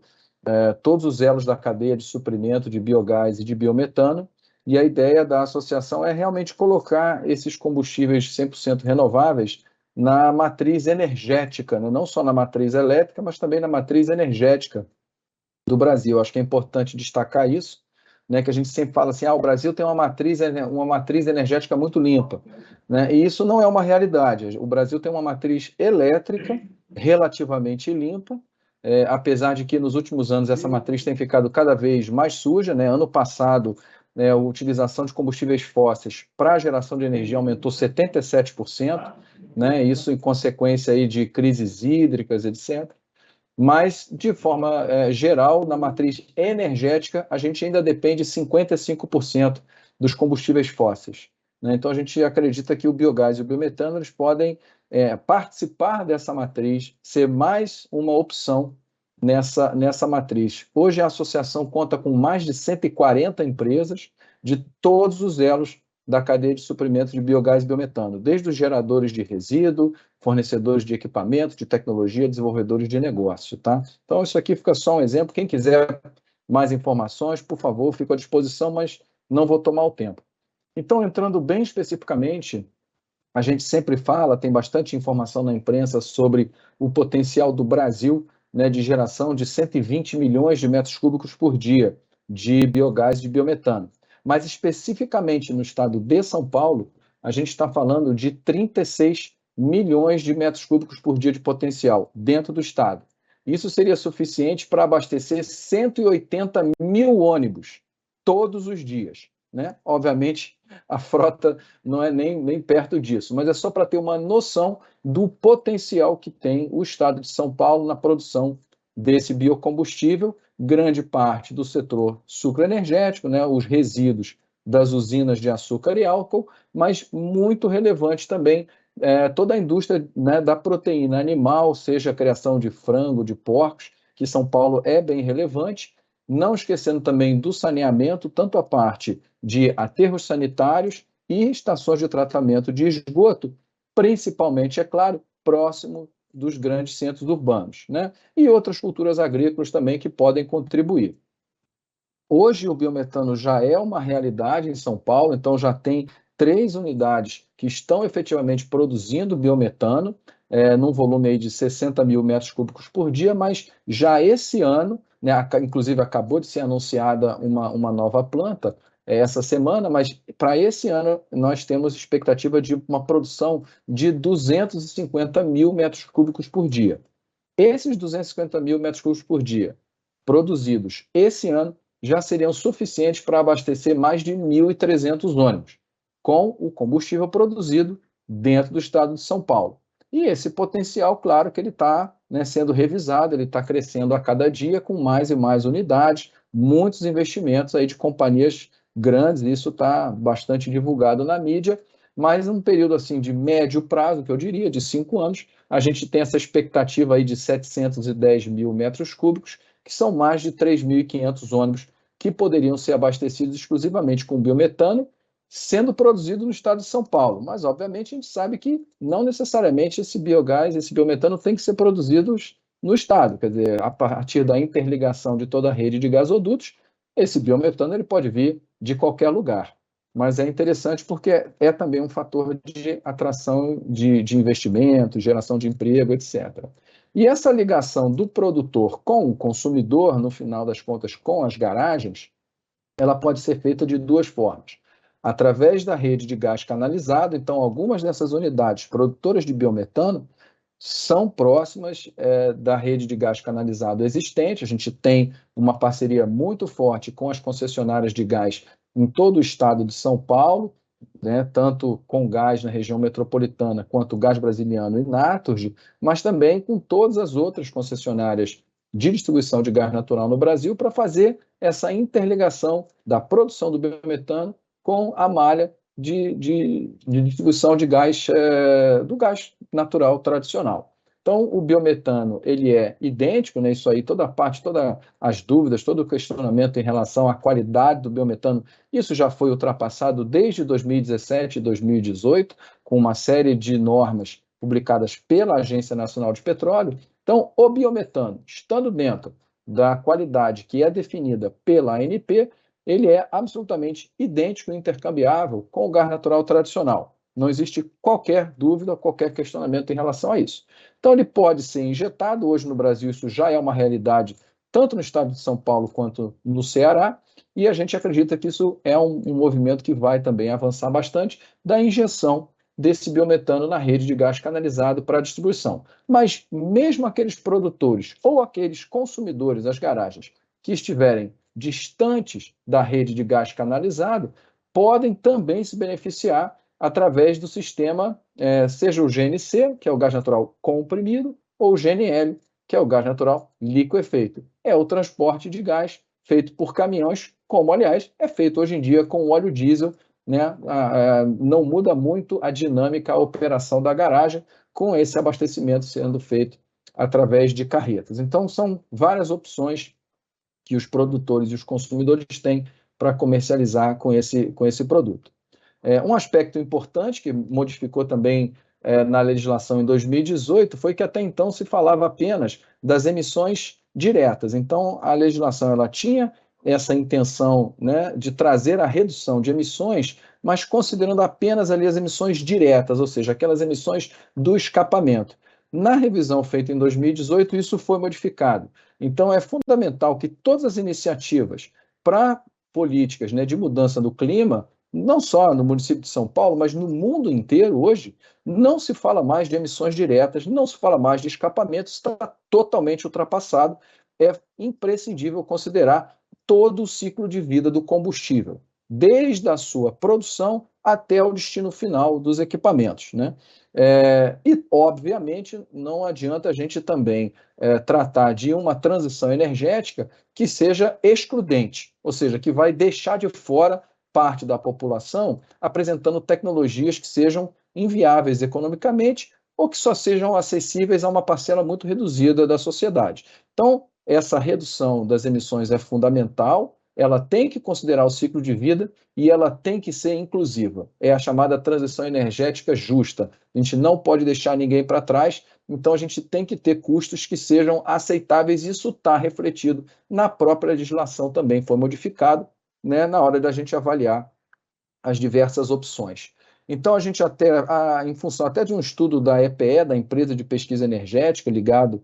todos os elos da cadeia de suprimento de biogás e de biometano, e a ideia da associação é realmente colocar esses combustíveis 100% renováveis na matriz energética, né, não só na matriz elétrica, mas também na matriz energética do Brasil. Acho que é importante destacar isso, né, que a gente sempre fala assim, o Brasil tem uma matriz energética muito limpa, né, e isso não é uma realidade. O Brasil tem uma matriz elétrica relativamente limpa, apesar de que nos últimos anos essa matriz tem ficado cada vez mais suja, né, ano passado a utilização de combustíveis fósseis para a geração de energia aumentou 77%, né, isso em consequência aí de crises hídricas, etc., mas, de forma geral, na matriz energética, a gente ainda depende 55% dos combustíveis fósseis, né? Então, a gente acredita que o biogás e o biometano eles podem participar dessa matriz, ser mais uma opção nessa matriz. Hoje, a associação conta com mais de 140 empresas de todos os elos da cadeia de suprimento de biogás e biometano, desde os geradores de resíduo, fornecedores de equipamento, de tecnologia, desenvolvedores de negócio, tá? Então, isso aqui fica só um exemplo. Quem quiser mais informações, por favor, fico à disposição, mas não vou tomar o tempo. Então, entrando bem especificamente, a gente sempre fala, tem bastante informação na imprensa sobre o potencial do Brasil, né, de geração de 120 milhões de metros cúbicos por dia de biogás e de biometano. Mas, especificamente no estado de São Paulo, a gente está falando de 36 milhões de metros cúbicos por dia de potencial dentro do estado. Isso seria suficiente para abastecer 180 mil ônibus todos os dias, né? Obviamente, a frota não é nem perto disso, mas é só para ter uma noção do potencial que tem o estado de São Paulo na produção desse biocombustível, grande parte do setor sucroenergético, né, os resíduos das usinas de açúcar e álcool, mas muito relevante também toda a indústria, né, da proteína animal, seja a criação de frango, de porcos, que São Paulo é bem relevante, não esquecendo também do saneamento, tanto a parte de aterros sanitários e estações de tratamento de esgoto, principalmente, é claro, próximo dos grandes centros urbanos, né? E outras culturas agrícolas também que podem contribuir. Hoje o biometano já é uma realidade em São Paulo, então já tem 3 unidades que estão efetivamente produzindo biometano, num volume aí de 60 mil metros cúbicos por dia, mas já esse ano, né, inclusive acabou de ser anunciada uma nova planta essa semana, mas para esse ano nós temos expectativa de uma produção de 250 mil metros cúbicos por dia. Esses 250 mil metros cúbicos por dia produzidos esse ano já seriam suficientes para abastecer mais de 1.300 ônibus, com o combustível produzido dentro do estado de São Paulo. E esse potencial, claro que ele está, né, sendo revisado, ele está crescendo a cada dia com mais e mais unidades, muitos investimentos aí de companhias grandes, isso está bastante divulgado na mídia, mas num período assim de médio prazo, que eu diria, de 5 anos, a gente tem essa expectativa aí de 710 mil metros cúbicos, que são mais de 3.500 ônibus que poderiam ser abastecidos exclusivamente com biometano, sendo produzido no estado de São Paulo. Mas, obviamente, a gente sabe que não necessariamente esse biogás, esse biometano tem que ser produzidos no estado. Quer dizer, a partir da interligação de toda a rede de gasodutos, esse biometano ele pode vir de qualquer lugar. Mas é interessante porque é também um fator de atração de investimento, geração de emprego, etc. E essa ligação do produtor com o consumidor, no final das contas, com as garagens, ela pode ser feita de 2 formas. Através da rede de gás canalizado, então algumas dessas unidades produtoras de biometano são próximas da rede de gás canalizado existente. A gente tem uma parceria muito forte com as concessionárias de gás em todo o estado de São Paulo, né, tanto com gás na região metropolitana quanto gás brasiliano e Naturgy, mas também com todas as outras concessionárias de distribuição de gás natural no Brasil para fazer essa interligação da produção do biometano com a malha de distribuição de gás, do gás natural tradicional. Então, o biometano, ele é idêntico, né? Isso aí, todas as dúvidas, todo o questionamento em relação à qualidade do biometano, isso já foi ultrapassado desde 2017 e 2018, com uma série de normas publicadas pela Agência Nacional de Petróleo. Então, o biometano, estando dentro da qualidade que é definida pela ANP, ele é absolutamente idêntico e intercambiável com o gás natural tradicional. Não existe qualquer dúvida, qualquer questionamento em relação a isso. Então, ele pode ser injetado. Hoje no Brasil isso já é uma realidade, tanto no estado de São Paulo quanto no Ceará, e a gente acredita que isso é um movimento que vai também avançar bastante, da injeção desse biometano na rede de gás canalizado para distribuição. Mas mesmo aqueles produtores ou aqueles consumidores das garagens que estiverem distantes da rede de gás canalizado, podem também se beneficiar através do sistema, seja o GNC, que é o gás natural comprimido, ou o GNL, que é o gás natural liquefeito. É o transporte de gás feito por caminhões, como, aliás, é feito hoje em dia com óleo diesel, né? Não muda muito a dinâmica, a operação da garagem, com esse abastecimento sendo feito através de carretas. Então, são várias opções que os produtores e os consumidores têm para comercializar com esse produto. Um aspecto importante que modificou também na legislação em 2018 foi que até então se falava apenas das emissões diretas. Então, a legislação ela tinha essa intenção, né, de trazer a redução de emissões, mas considerando apenas ali as emissões diretas, ou seja, aquelas emissões do escapamento. Na revisão feita em 2018, isso foi modificado. Então, é fundamental que todas as iniciativas para políticas, né, de mudança do clima, não só no município de São Paulo, mas no mundo inteiro hoje, não se fala mais de emissões diretas, não se fala mais de escapamento, está totalmente ultrapassado. É imprescindível considerar todo o ciclo de vida do combustível, desde a sua produção até o destino final dos equipamentos, né? E, obviamente, não adianta a gente também tratar de uma transição energética que seja excludente, ou seja, que vai deixar de fora parte da população apresentando tecnologias que sejam inviáveis economicamente ou que só sejam acessíveis a uma parcela muito reduzida da sociedade. Então, essa redução das emissões é fundamental, ela tem que considerar o ciclo de vida e ela tem que ser inclusiva. É a chamada transição energética justa. A gente não pode deixar ninguém para trás, então a gente tem que ter custos que sejam aceitáveis, e isso está refletido na própria legislação, também foi modificado, né, na hora da gente avaliar as diversas opções. Então, a gente até, em função até de um estudo da EPE, da Empresa de Pesquisa Energética, ligado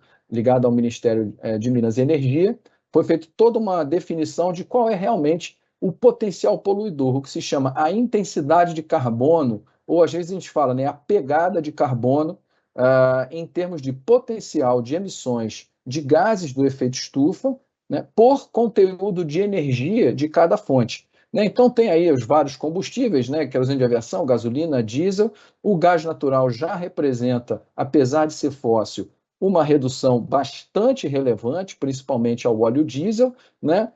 ao Ministério de Minas e Energia, foi feita toda uma definição de qual é realmente o potencial poluidor, o que se chama a intensidade de carbono, ou às vezes a gente fala, né, a pegada de carbono, em termos de potencial de emissões de gases do efeito estufa, né, por conteúdo de energia de cada fonte. Né? Então, tem aí os vários combustíveis, né, querosene de aviação, gasolina, diesel. O gás natural já representa, apesar de ser fóssil, uma redução bastante relevante, principalmente ao óleo diesel, né?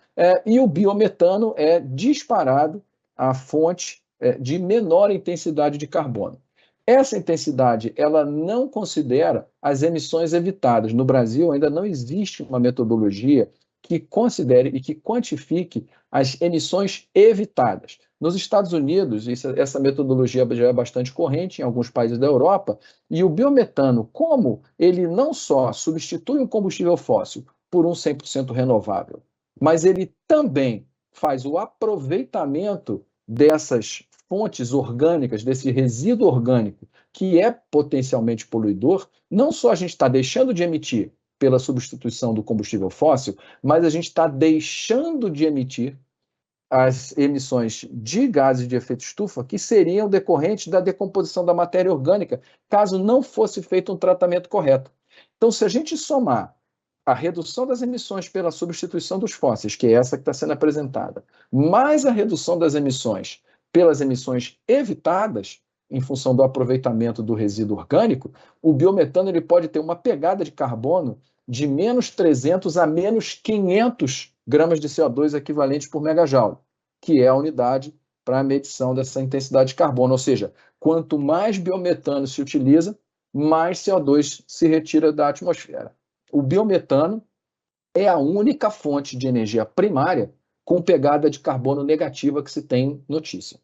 E o biometano é disparado a fonte de menor intensidade de carbono. Essa intensidade, ela não considera as emissões evitadas. No Brasil, ainda não existe uma metodologia que considere e que quantifique as emissões evitadas. Nos Estados Unidos, essa metodologia já é bastante corrente em alguns países da Europa, e o biometano, como ele não só substitui um combustível fóssil por um 100% renovável, mas ele também faz o aproveitamento dessas fontes orgânicas, desse resíduo orgânico, que é potencialmente poluidor. Não só a gente está deixando de emitir pela substituição do combustível fóssil, mas a gente está deixando de emitir as emissões de gases de efeito estufa que seriam decorrentes da decomposição da matéria orgânica, caso não fosse feito um tratamento correto. Então, se a gente somar a redução das emissões pela substituição dos fósseis, que é essa que está sendo apresentada, mais a redução das emissões pelas emissões evitadas, em função do aproveitamento do resíduo orgânico, o biometano ele pode ter uma pegada de carbono de menos 300 a menos 500 gramas de CO2 equivalentes por megajoule, que é a unidade para a medição dessa intensidade de carbono. Ou seja, quanto mais biometano se utiliza, mais CO2 se retira da atmosfera. O biometano é a única fonte de energia primária com pegada de carbono negativa que se tem notícia,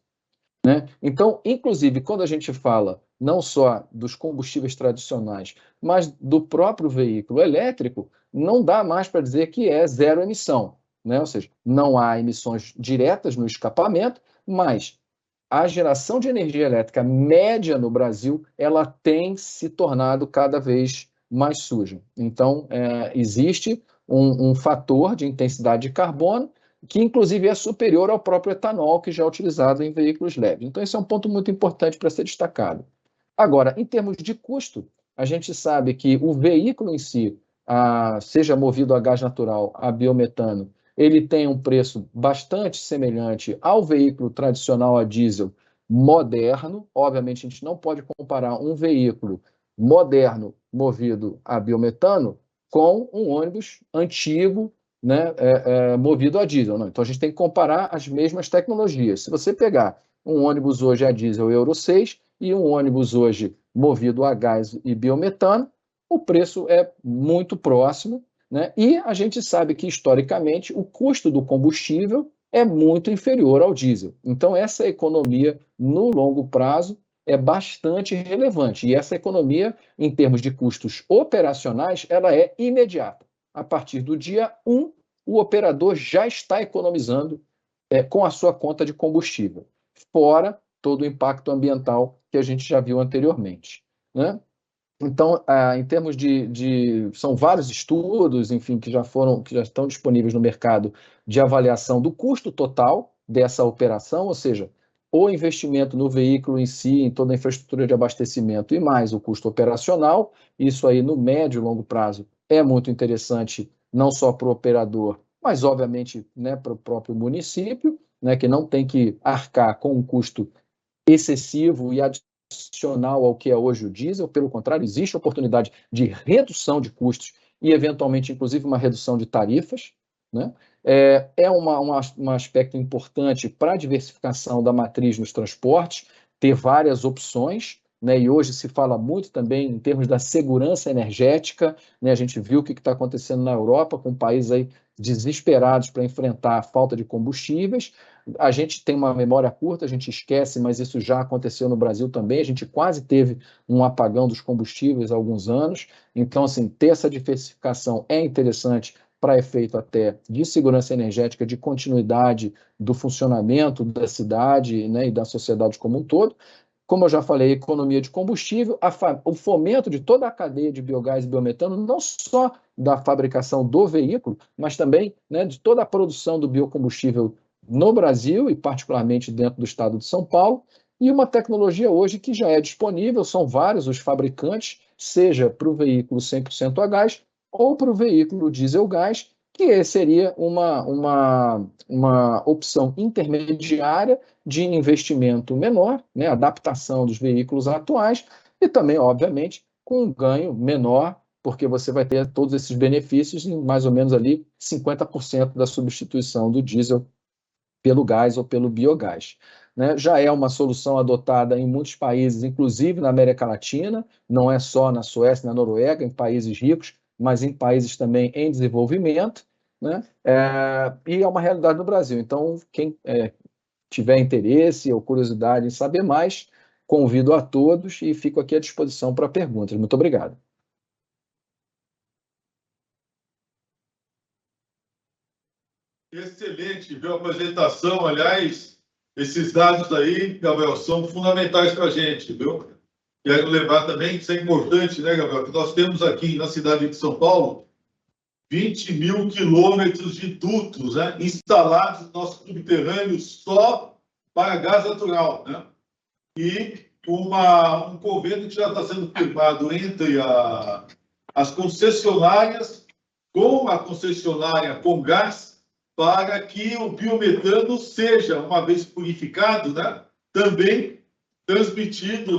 né? Então, inclusive, quando a gente fala não só dos combustíveis tradicionais, mas do próprio veículo elétrico, não dá mais para dizer que é zero emissão, né? Ou seja, não há emissões diretas no escapamento, mas a geração de energia elétrica média no Brasil, ela tem se tornado cada vez mais suja. Então, existe um fator de intensidade de carbono que, inclusive, é superior ao próprio etanol que já é utilizado em veículos leves. Então, esse é um ponto muito importante para ser destacado. Agora, em termos de custo, a gente sabe que o veículo em si, seja movido a gás natural, a biometano, ele tem um preço bastante semelhante ao veículo tradicional a diesel moderno. Obviamente, a gente não pode comparar um veículo moderno movido a biometano com um ônibus antigo, né, movido a diesel. Não. Então, a gente tem que comparar as mesmas tecnologias. Se você pegar um ônibus hoje a diesel Euro 6 e um ônibus hoje movido a gás e biometano, o preço é muito próximo, né? E a gente sabe que, historicamente, o custo do combustível é muito inferior ao diesel. Então, essa economia, no longo prazo, é bastante relevante. E essa economia, em termos de custos operacionais, ela é imediata. A partir do dia 1, o operador já está economizando com a sua conta de combustível, fora todo o impacto ambiental que a gente já viu anteriormente, né? Então, em termos são vários estudos, enfim, que já estão disponíveis no mercado de avaliação do custo total dessa operação, ou seja, o investimento no veículo em si, em toda a infraestrutura de abastecimento e mais o custo operacional. Isso aí, no médio e longo prazo, é muito interessante, não só para o operador, mas, obviamente, né, para o próprio município, né, que não tem que arcar com um custo excessivo e adicional ao que é hoje o diesel. Pelo contrário, existe oportunidade de redução de custos e, eventualmente, inclusive, uma redução de tarifas, né? Um aspecto importante para a diversificação da matriz nos transportes, ter várias opções, né? E hoje se fala muito também em termos da segurança energética, né? A gente viu o que está acontecendo na Europa, com países aí desesperados para enfrentar a falta de combustíveis. A gente tem uma memória curta, a gente esquece, mas isso já aconteceu no Brasil também. A gente quase teve um apagão dos combustíveis há alguns anos. Então, assim, ter essa diversificação é interessante para efeito até de segurança energética, de continuidade do funcionamento da cidade, né, e da sociedade como um todo. Como eu já falei, economia de combustível, o fomento de toda a cadeia de biogás e biometano, não só da fabricação do veículo, mas também, né, de toda a produção do biocombustível no Brasil e particularmente dentro do estado de São Paulo, e uma tecnologia hoje que já é disponível, são vários os fabricantes, seja para o veículo 100% a gás ou para o veículo diesel-gás, que seria uma opção intermediária de investimento menor, né, adaptação dos veículos atuais, e também, obviamente, com um ganho menor, porque você vai ter todos esses benefícios em mais ou menos ali 50% da substituição do diesel pelo gás ou pelo biogás, né? Já é uma solução adotada em muitos países, inclusive na América Latina, não é só na Suécia, na Noruega, em países ricos, mas em países também em desenvolvimento, né? E é uma realidade no Brasil. Então, quem tiver interesse ou curiosidade em saber mais, convido a todos e fico aqui à disposição para perguntas. Muito obrigado. Excelente, viu a apresentação. Aliás, esses dados aí, Gabriel, são fundamentais para a gente, viu? Quero lembrar também que isso é importante, né, Gabriel? Que nós temos aqui na cidade de São Paulo 20 mil quilômetros de dutos, né, instalados no nosso subterrâneo só para gás natural, né? E um convênio que já está sendo firmado entre as concessionárias com a concessionária com gás, para que o biometano seja, uma vez purificado, né, também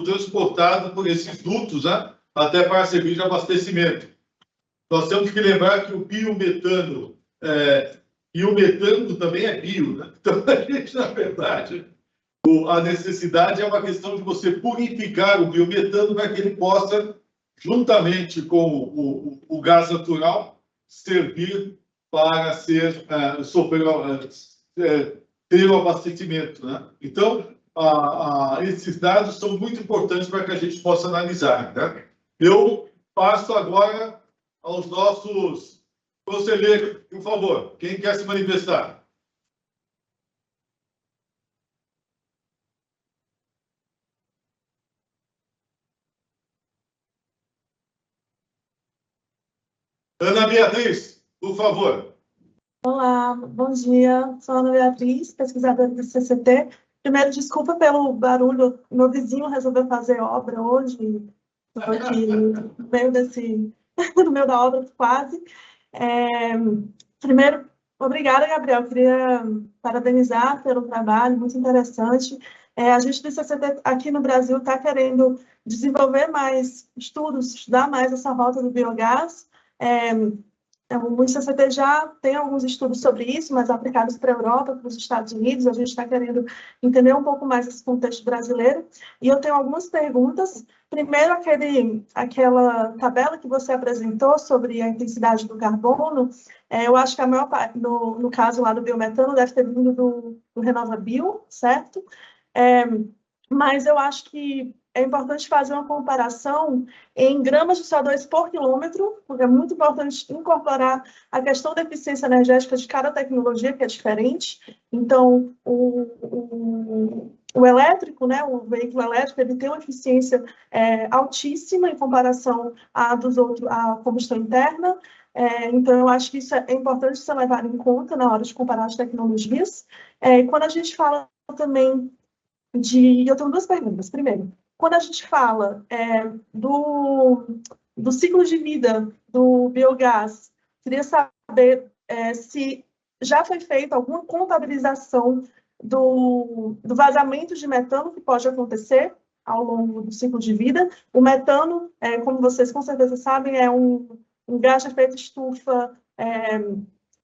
transportado por esses dutos, né, até para servir de abastecimento. nós temos que lembrar que o biometano, e o metano também é bio, né? Então, a gente, na verdade, a necessidade é uma questão de você purificar o biometano para que ele possa, juntamente com o gás natural, servir para ter o abastecimento, né? Então, esses dados são muito importantes para que a gente possa analisar, né? Eu passo agora aos nossos conselheiros, por favor, quem quer se manifestar? Ana Beatriz, por favor. Olá, bom dia. Sou Ana Beatriz, pesquisadora do CCT. Primeiro, desculpa pelo barulho. Meu vizinho resolveu fazer obra hoje. Estou aqui no meio no meio da obra, quase. Primeiro, obrigada, Gabriel. Queria parabenizar pelo trabalho, muito interessante. A gente do CCT aqui no Brasil está querendo desenvolver mais estudos, estudar mais essa rota do biogás. O ICCT já tem alguns estudos sobre isso, mas aplicados para a Europa, para os Estados Unidos. A gente está querendo entender um pouco mais esse contexto brasileiro. E eu tenho algumas perguntas. Primeiro, aquela tabela que você apresentou sobre a intensidade do carbono, eu acho que a maior parte, no caso lá do biometano, deve ter vindo do RenovaBio, certo? Mas eu acho que é importante fazer uma comparação em gramas de CO2 por quilômetro, porque é muito importante incorporar a questão da eficiência energética de cada tecnologia, que é diferente. Então, o elétrico, né, o veículo elétrico, ele tem uma eficiência altíssima em comparação à combustão interna. Então, eu acho que isso é importante ser levado em conta na hora de comparar as tecnologias. Quando a gente fala também eu tenho duas perguntas. Primeiro, quando a gente fala do ciclo de vida do biogás, queria saber se já foi feita alguma contabilização do vazamento de metano que pode acontecer ao longo do ciclo de vida. O metano, como vocês com certeza sabem, é um gás de efeito estufa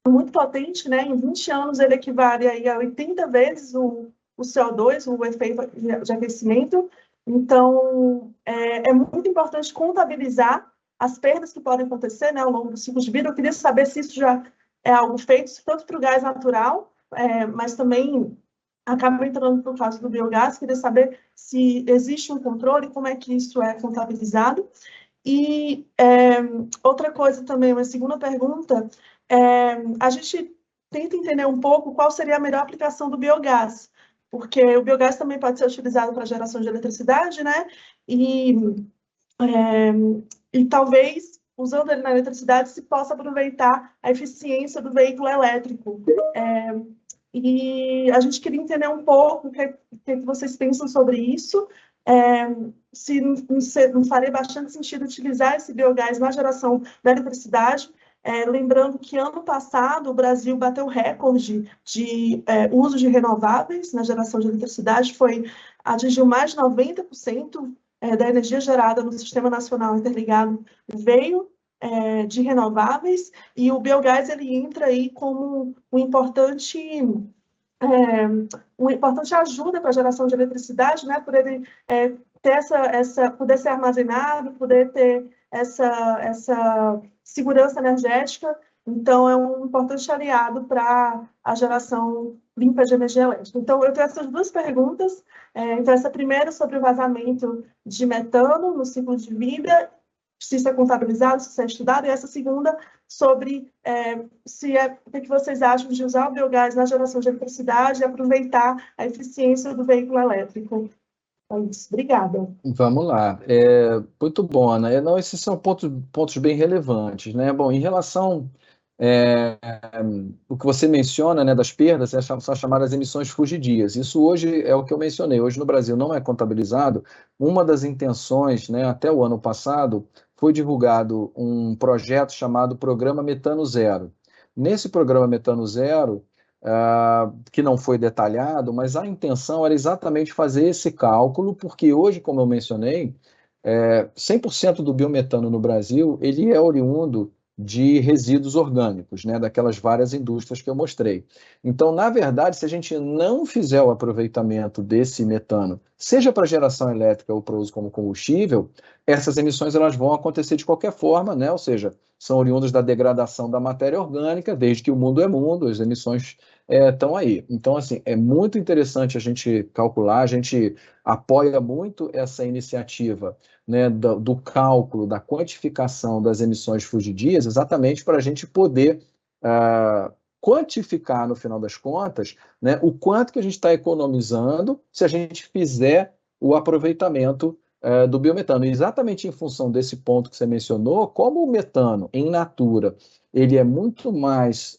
muito potente, né? Em 20 anos ele equivale aí a 80 vezes o CO2, o efeito de aquecimento. Então, é muito importante contabilizar as perdas que podem acontecer, né, ao longo do ciclo de vida. Eu queria saber se isso já é algo feito, tanto para o gás natural, mas também acaba entrando para o caso do biogás. Queria saber se existe um controle, como é que isso é contabilizado. E outra coisa também, uma segunda pergunta, a gente tenta entender um pouco qual seria a melhor aplicação do biogás, porque o biogás também pode ser utilizado para geração de eletricidade, né? E talvez, usando ele na eletricidade, se possa aproveitar a eficiência do veículo elétrico. E a gente queria entender um pouco o que vocês pensam sobre isso, se não faria bastante sentido utilizar esse biogás na geração da eletricidade. Lembrando que ano passado o Brasil bateu recorde de uso de renováveis na geração de eletricidade, atingiu mais de 90% da energia gerada no Sistema Nacional Interligado veio de renováveis, e o biogás ele entra aí como uma importante ajuda para a geração de eletricidade, né, por ele ter poder ser armazenado, poder ter essa segurança energética. Então, é um importante aliado para a geração limpa de energia elétrica. Então, eu tenho essas duas perguntas. Então, essa primeira sobre o vazamento de metano no ciclo de vida, se isso é contabilizado, se isso é estudado, e essa segunda sobre o que vocês acham de usar o biogás na geração de eletricidade e aproveitar a eficiência do veículo elétrico. Obrigada. Vamos lá. Muito bom, Ana. Não, esses são pontos bem relevantes, né? Bom, em relação o que você menciona, né, das perdas, são chamadas emissões fugidias. Isso hoje é o que eu mencionei. Hoje no Brasil não é contabilizado. Uma das intenções, né, até o ano passado, foi divulgado um projeto chamado Programa Metano Zero. Nesse Programa Metano Zero, que não foi detalhado, mas a intenção era exatamente fazer esse cálculo, porque hoje, como eu mencionei, 100% do biometano no Brasil ele é oriundo de resíduos orgânicos, né, daquelas várias indústrias que eu mostrei. Então, na verdade, se a gente não fizer o aproveitamento desse metano, seja para geração elétrica ou para uso como combustível, essas emissões elas vão acontecer de qualquer forma, né, ou seja, são oriundas da degradação da matéria orgânica, desde que o mundo é mundo, as emissões estão aí. Então, assim, é muito interessante a gente calcular, a gente apoia muito essa iniciativa, né, do cálculo, da quantificação das emissões fugidias, exatamente para a gente poder quantificar, no final das contas, né, o quanto que a gente está economizando se a gente fizer o aproveitamento do biometano. E exatamente em função desse ponto que você mencionou, como o metano, em natura, ele é muito mais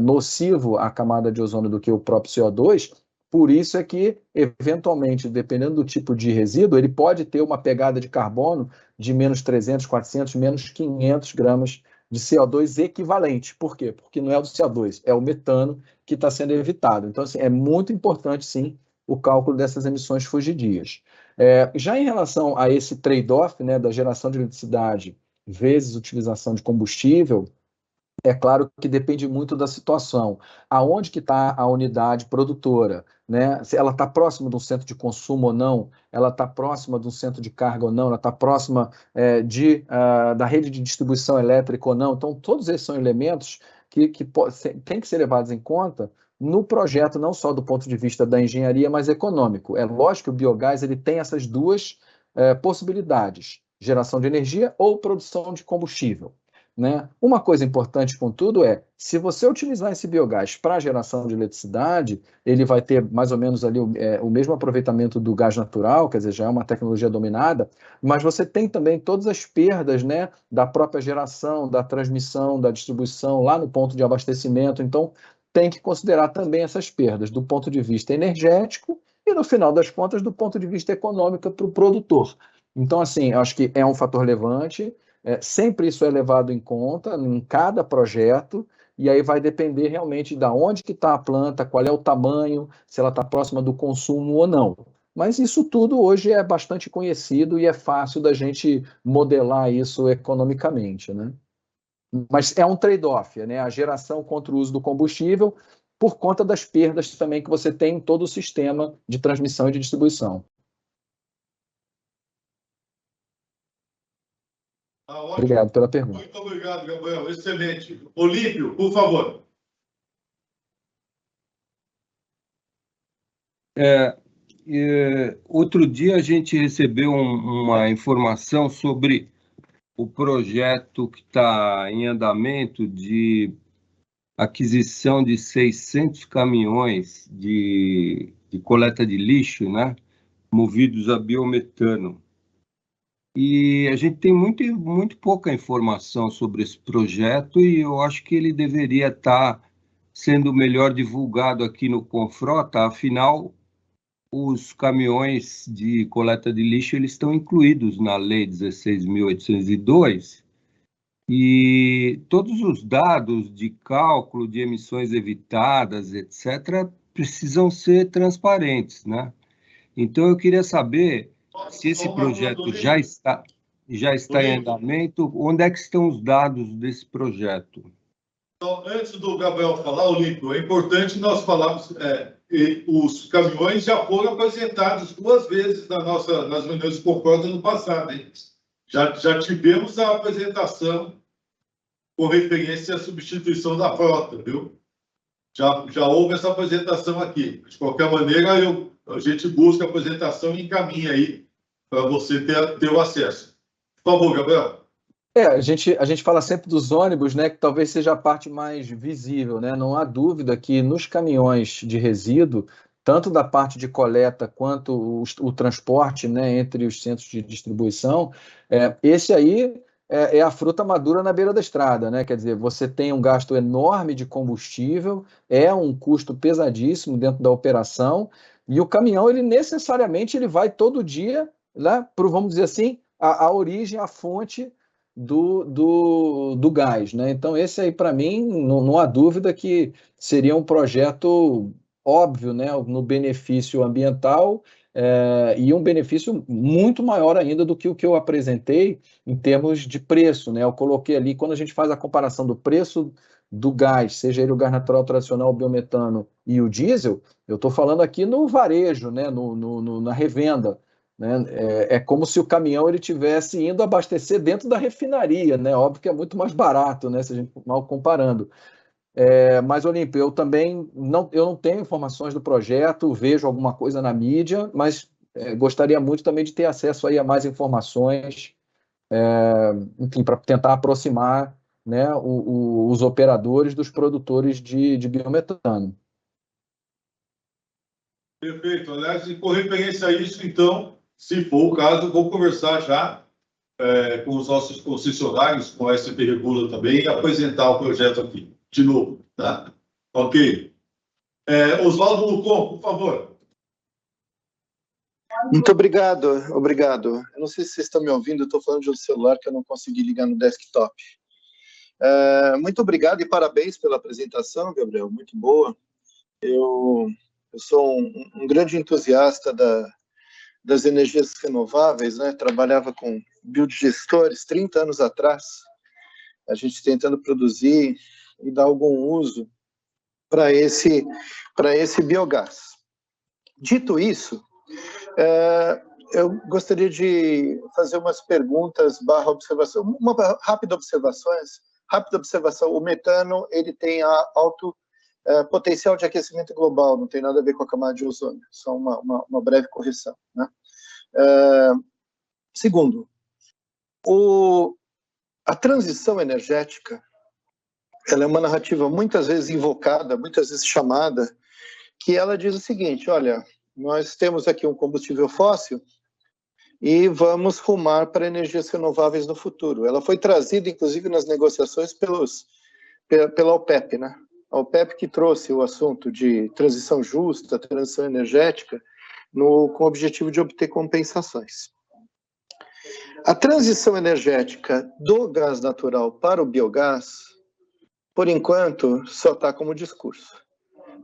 nocivo à camada de ozônio do que o próprio CO2, por isso é que, eventualmente, dependendo do tipo de resíduo, ele pode ter uma pegada de carbono de menos 300, 400, menos 500 gramas de CO2 equivalente. Por quê? Porque não é o do CO2, é o metano que está sendo evitado. Então, assim, é muito importante, sim, o cálculo dessas emissões fugidias. Já em relação a esse trade-off, né, da geração de eletricidade vezes utilização de combustível, é claro que depende muito da situação. Aonde que está a unidade produtora, né? Se ela está próxima de um centro de consumo ou não, ela está próxima de um centro de carga ou não, ela está próxima da rede de distribuição elétrica ou não. Então, todos esses são elementos que têm que ser levados em conta no projeto, não só do ponto de vista da engenharia, mas econômico. É lógico que o biogás ele tem essas duas possibilidades, geração de energia ou produção de combustível. Né? Uma coisa importante, contudo, se você utilizar esse biogás para geração de eletricidade, ele vai ter mais ou menos ali o mesmo aproveitamento do gás natural, quer dizer, já é uma tecnologia dominada, mas você tem também todas as perdas, né, da própria geração, da transmissão, da distribuição, lá no ponto de abastecimento. Então, tem que considerar também essas perdas do ponto de vista energético e, no final das contas, do ponto de vista econômico para o produtor. Então, assim, acho que é um fator relevante. Sempre isso é levado em conta em cada projeto, e aí vai depender realmente de onde que está a planta, qual é o tamanho, se ela está próxima do consumo ou não. Mas isso tudo hoje é bastante conhecido e é fácil da gente modelar isso economicamente, né? Mas é um trade-off, né? A geração contra o uso do combustível, por conta das perdas também que você tem em todo o sistema de transmissão e de distribuição. Obrigado pela pergunta. Muito obrigado, Gabriel. Excelente. Olímpio, por favor. Outro dia a gente recebeu uma informação sobre o projeto que está em andamento de aquisição de 600 caminhões de coleta de lixo, né, movidos a biometano. E a gente tem muito pouca informação sobre esse projeto e eu acho que ele deveria estar sendo melhor divulgado aqui no Confrota, afinal, os caminhões de coleta de lixo eles estão incluídos na Lei 16.802 e todos os dados de cálculo de emissões evitadas, etc., precisam ser transparentes, né? Então, eu queria saber se esse projeto já está em andamento, onde é que estão os dados desse projeto? Então, antes do Gabriel falar, Olímpio, é importante nós falarmos, os caminhões já foram apresentados 2 vezes nas reuniões de Confrota no passado, hein? Já tivemos a apresentação com referência à substituição da frota, viu? Já houve essa apresentação aqui. De qualquer maneira, a gente busca a apresentação e encaminha aí para você ter o acesso. Por favor, Gabriel. A gente fala sempre dos ônibus, né, que talvez seja a parte mais visível, né? Não há dúvida que nos caminhões de resíduo, tanto da parte de coleta quanto o transporte, né, entre os centros de distribuição, esse aí é a fruta madura na beira da estrada, né? Quer dizer, você tem um gasto enorme de combustível, é um custo pesadíssimo dentro da operação, e o caminhão, ele necessariamente ele vai todo dia, né, vamos dizer assim, a origem, a fonte do gás, né? Então, esse aí, para mim, não há dúvida que seria um projeto óbvio, né, no benefício ambiental e um benefício muito maior ainda do que o que eu apresentei em termos de preço, né? Eu coloquei ali, quando a gente faz a comparação do preço do gás, seja ele o gás natural tradicional, o biometano e o diesel, eu estou falando aqui no varejo, né? Na revenda, né? É como se o caminhão ele tivesse indo abastecer dentro da refinaria, né? Óbvio que é muito mais barato, né? Se a gente mal comparando. Mas, Olímpio, eu também não tenho informações do projeto, vejo alguma coisa na mídia, mas gostaria muito também de ter acesso aí a mais informações, enfim, para tentar aproximar, né, os operadores dos produtores de biometano. Perfeito. Aliás, com referência a isso, então, se for o caso, vou conversar já com os nossos concessionários, com a SP Regula também, e apresentar o projeto aqui, de novo, tá? Ok. Oswaldo Lucon, por favor. Muito obrigado. Eu não sei se vocês estão me ouvindo, eu estou falando de um celular que eu não consegui ligar no desktop. Muito obrigado e parabéns pela apresentação, Gabriel, muito boa. Eu sou um grande entusiasta das energias renováveis, né? Trabalhava com biodigestores 30 anos atrás, a gente tentando produzir e dar algum uso para esse biogás. Dito isso, eu gostaria de fazer umas perguntas / observação, uma rápida observação. O metano ele tem alto potencial de aquecimento global, não tem nada a ver com a camada de ozônio, só uma breve correção, né? Segundo, a transição energética, ela é uma narrativa muitas vezes invocada, muitas vezes chamada, que ela diz o seguinte: olha, nós temos aqui um combustível fóssil e vamos rumar para energias renováveis no futuro. Ela foi trazida, inclusive, nas negociações pela OPEP, né? A OPEP que trouxe o assunto de transição justa, transição energética, com o objetivo de obter compensações. A transição energética do gás natural para o biogás, por enquanto, só está como discurso.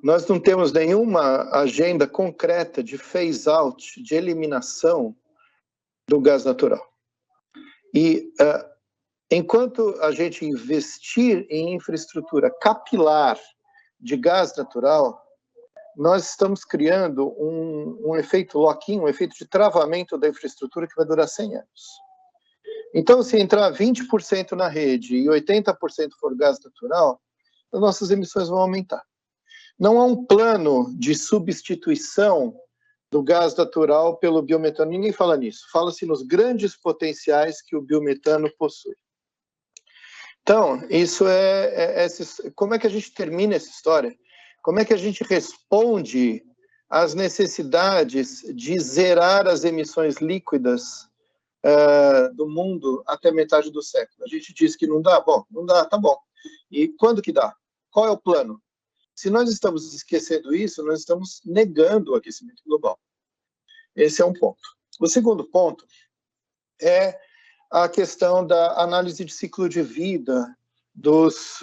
Nós não temos nenhuma agenda concreta de phase-out, de eliminação do gás natural. E enquanto a gente investir em infraestrutura capilar de gás natural, nós estamos criando um efeito lock-in, um efeito de travamento da infraestrutura que vai durar 100 anos. Então, se entrar 20% na rede e 80% for gás natural, as nossas emissões vão aumentar. Não há um plano de substituição do gás natural pelo biometano. Ninguém fala nisso. Fala-se nos grandes potenciais que o biometano possui. Então, isso como é que a gente termina essa história? Como é que a gente responde às necessidades de zerar as emissões líquidas do mundo até metade do século? A gente diz que não dá? Bom, não dá, tá bom. E quando que dá? Qual é o plano? Se nós estamos esquecendo isso, nós estamos negando o aquecimento global. Esse é um ponto. O segundo ponto é a questão da análise de ciclo de vida dos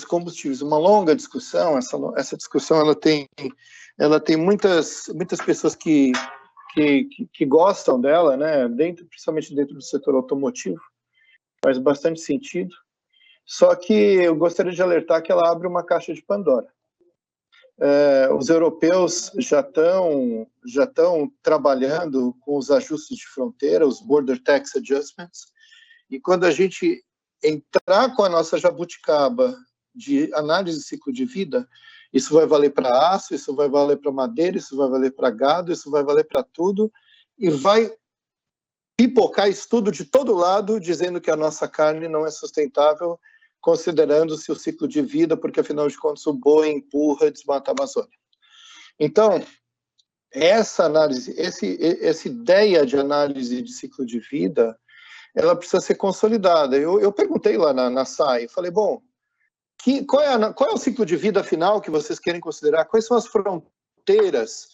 combustíveis. Uma longa discussão, essa discussão ela tem muitas pessoas que gostam dela, né? Principalmente dentro do setor automotivo, faz bastante sentido. Só que eu gostaria de alertar que ela abre uma caixa de Pandora. Os europeus já estão trabalhando com os ajustes de fronteira, os Border Tax Adjustments, e quando a gente entrar com a nossa jabuticaba de análise de ciclo de vida, isso vai valer para aço, isso vai valer para madeira, isso vai valer para gado, isso vai valer para tudo, e vai pipocar estudo de todo lado, dizendo que a nossa carne não é sustentável, considerando-se o ciclo de vida, porque, afinal de contas, o boi empurra e desmata a Amazônia. Então, essa análise, essa ideia de análise de ciclo de vida, ela precisa ser consolidada. Eu perguntei lá na SAI, falei, bom, qual é o ciclo de vida final que vocês querem considerar? Quais são as fronteiras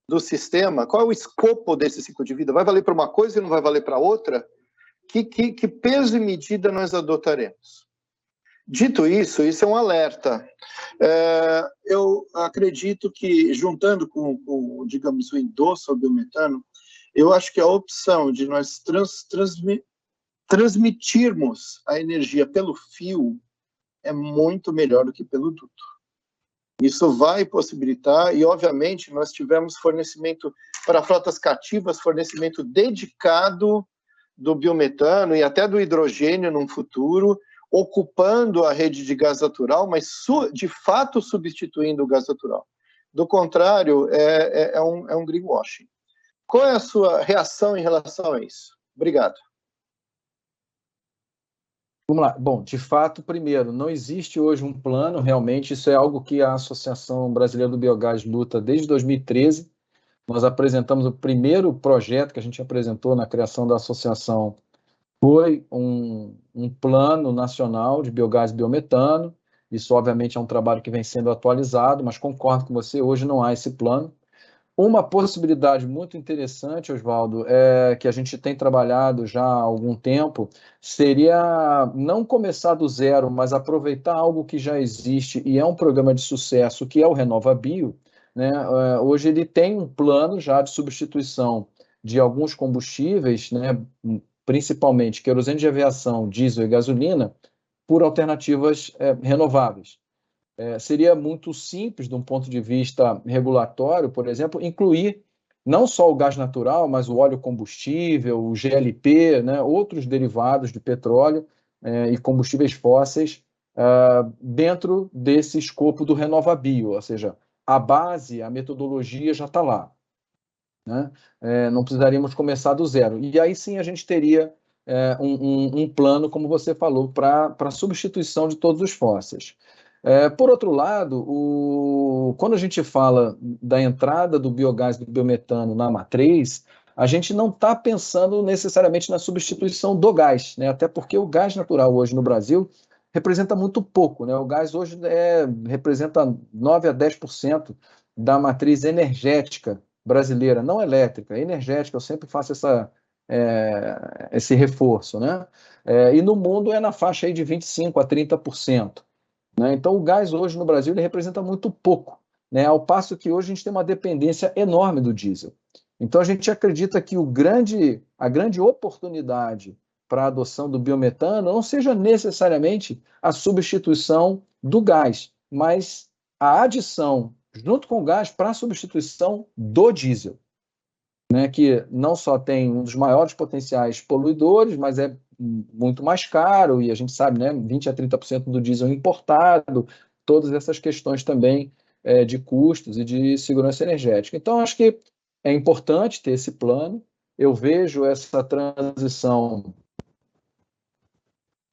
do sistema? Qual é o escopo desse ciclo de vida? Vai valer para uma coisa e não vai valer para outra? Que peso e medida nós adotaremos? Dito isso, isso é um alerta. Eu acredito que, juntando com digamos, o endosso ao biometano, eu acho que a opção de nós transmitirmos a energia pelo fio é muito melhor do que pelo duto. Isso vai possibilitar, e obviamente nós tivemos fornecimento para frotas cativas, fornecimento dedicado do biometano e até do hidrogênio num futuro, ocupando a rede de gás natural, mas de fato substituindo o gás natural. Do contrário, é um greenwashing. Qual é a sua reação em relação a isso? Obrigado. Vamos lá. Bom, de fato, primeiro, não existe hoje um plano, realmente, isso é algo que a Associação Brasileira do Biogás luta desde 2013. Nós apresentamos o primeiro projeto que a gente apresentou na criação da associação, foi um plano nacional de biogás e biometano. Isso, obviamente, é um trabalho que vem sendo atualizado, mas concordo com você, hoje não há esse plano. Uma possibilidade muito interessante, Oswaldo, que a gente tem trabalhado já há algum tempo, seria não começar do zero, mas aproveitar algo que já existe e é um programa de sucesso, que é o RenovaBio, né? Hoje ele tem um plano já de substituição de alguns combustíveis, né? Principalmente querosene de aviação, diesel e gasolina, por alternativas renováveis. Seria muito simples, de um ponto de vista regulatório, por exemplo, incluir não só o gás natural, mas o óleo combustível, o GLP, né, outros derivados de petróleo e combustíveis fósseis dentro desse escopo do RenovaBio, ou seja, a base, a metodologia já está lá, né? Não precisaríamos começar do zero. E aí sim a gente teria um plano, como você falou, para substituição de todos os fósseis. Por outro lado, quando a gente fala da entrada do biogás e do biometano na matriz, a gente não está pensando necessariamente na substituição do gás, né? Até porque o gás natural hoje no Brasil representa muito pouco, né? O gás hoje representa 9 a 10% da matriz energética brasileira, não elétrica, energética. Eu sempre faço esse reforço, né? E no mundo é na faixa aí de 25 a 30%. Né? Então, o gás hoje no Brasil ele representa muito pouco, né? Ao passo que hoje a gente tem uma dependência enorme do diesel. Então, a gente acredita que a grande oportunidade para a adoção do biometano não seja necessariamente a substituição do gás, mas a adição, junto com o gás, para a substituição do diesel, né? Que não só tem um dos maiores potenciais poluidores, mas é muito mais caro, e a gente sabe, né, 20 a 30% do diesel importado, todas essas questões também de custos e de segurança energética. Então, acho que é importante ter esse plano. Eu vejo essa transição,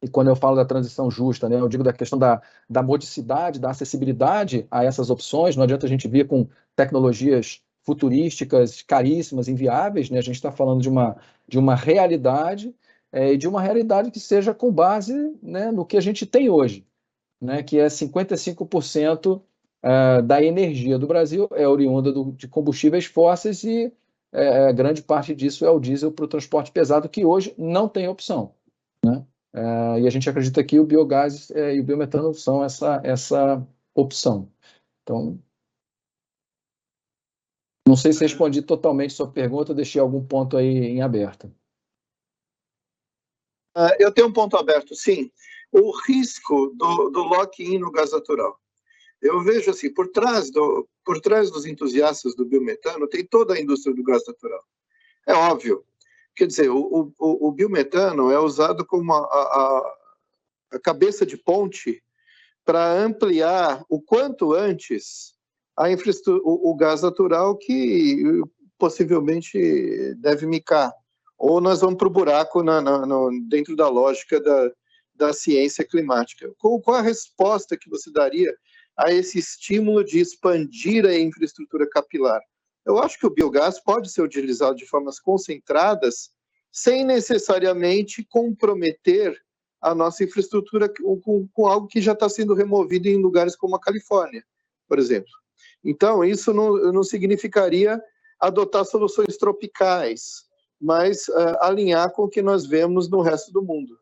e quando eu falo da transição justa, né, eu digo da questão da modicidade, da acessibilidade a essas opções. Não adianta a gente vir com tecnologias futurísticas, caríssimas, inviáveis, né? A gente está falando de uma realidade, e de uma realidade que seja com base, né, no que a gente tem hoje, né, que é 55% da energia do Brasil é oriunda de combustíveis fósseis, e grande parte disso é o diesel para o transporte pesado, que hoje não tem opção, né? E a gente acredita que o biogás e o biometano são essa opção. Então, não sei se respondi totalmente a sua pergunta, deixei algum ponto aí em aberto. Eu tenho um ponto aberto, sim. O risco do lock-in no gás natural. Eu vejo assim, por trás dos entusiastas do biometano, tem toda a indústria do gás natural. É óbvio. Quer dizer, o biometano é usado como a cabeça de ponte para ampliar o quanto antes a infraestrutura, o gás natural, que possivelmente deve micar. Ou nós vamos para o buraco dentro da lógica da ciência climática. Qual a resposta que você daria a esse estímulo de expandir a infraestrutura capilar? Eu acho que o biogás pode ser utilizado de formas concentradas, sem necessariamente comprometer a nossa infraestrutura com algo que já está sendo removido em lugares como a Califórnia, por exemplo. Então, isso não significaria adotar soluções tropicais, mas alinhar com o que nós vemos no resto do mundo.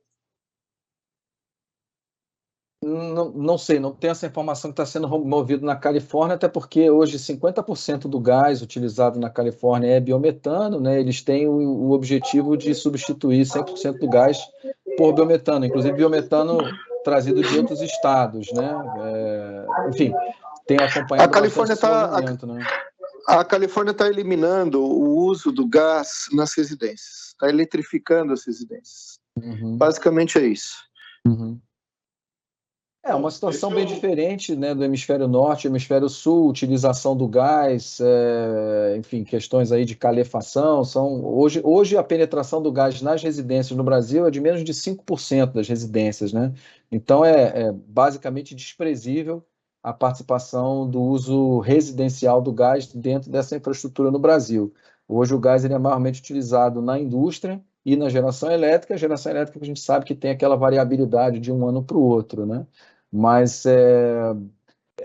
Não sei, não tem essa informação que está sendo movido na Califórnia, até porque hoje 50% do gás utilizado na Califórnia é biometano, né? Eles têm o objetivo de substituir 100% do gás por biometano, inclusive biometano trazido de outros estados, né? Enfim, tem acompanhado bastante esse movimento, né? A Califórnia está eliminando o uso do gás nas residências, está eletrificando as residências. Basicamente é isso. É uma situação bem diferente, né, do hemisfério norte, hemisfério sul, utilização do gás, enfim, questões aí de calefação. Hoje a penetração do gás nas residências no Brasil é de menos de 5% das residências, né? Então é basicamente desprezível a participação do uso residencial do gás dentro dessa infraestrutura no Brasil. Hoje o gás ele é maiormente utilizado na indústria e na geração elétrica. A geração elétrica a gente sabe que tem aquela variabilidade de um ano para o outro, né? Mas,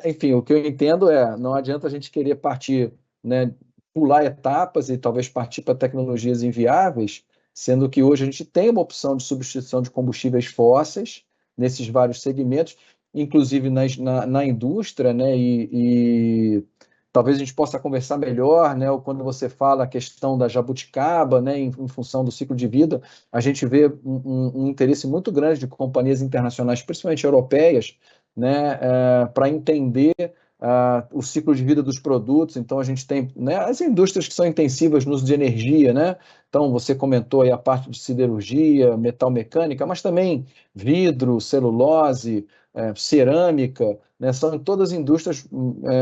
enfim, o que eu entendo não adianta a gente querer partir, né, pular etapas e talvez partir para tecnologias inviáveis, sendo que hoje a gente tem uma opção de substituição de combustíveis fósseis nesses vários segmentos, inclusive na indústria, né, e talvez a gente possa conversar melhor, né, quando você fala a questão da jabuticaba, né, em função do ciclo de vida, a gente vê um interesse muito grande de companhias internacionais, principalmente europeias, né, para entender o ciclo de vida dos produtos. Então a gente tem, né, as indústrias que são intensivas no uso de energia, né? Então você comentou aí a parte de siderurgia, metal mecânica, mas também vidro, celulose, cerâmica, né? São todas indústrias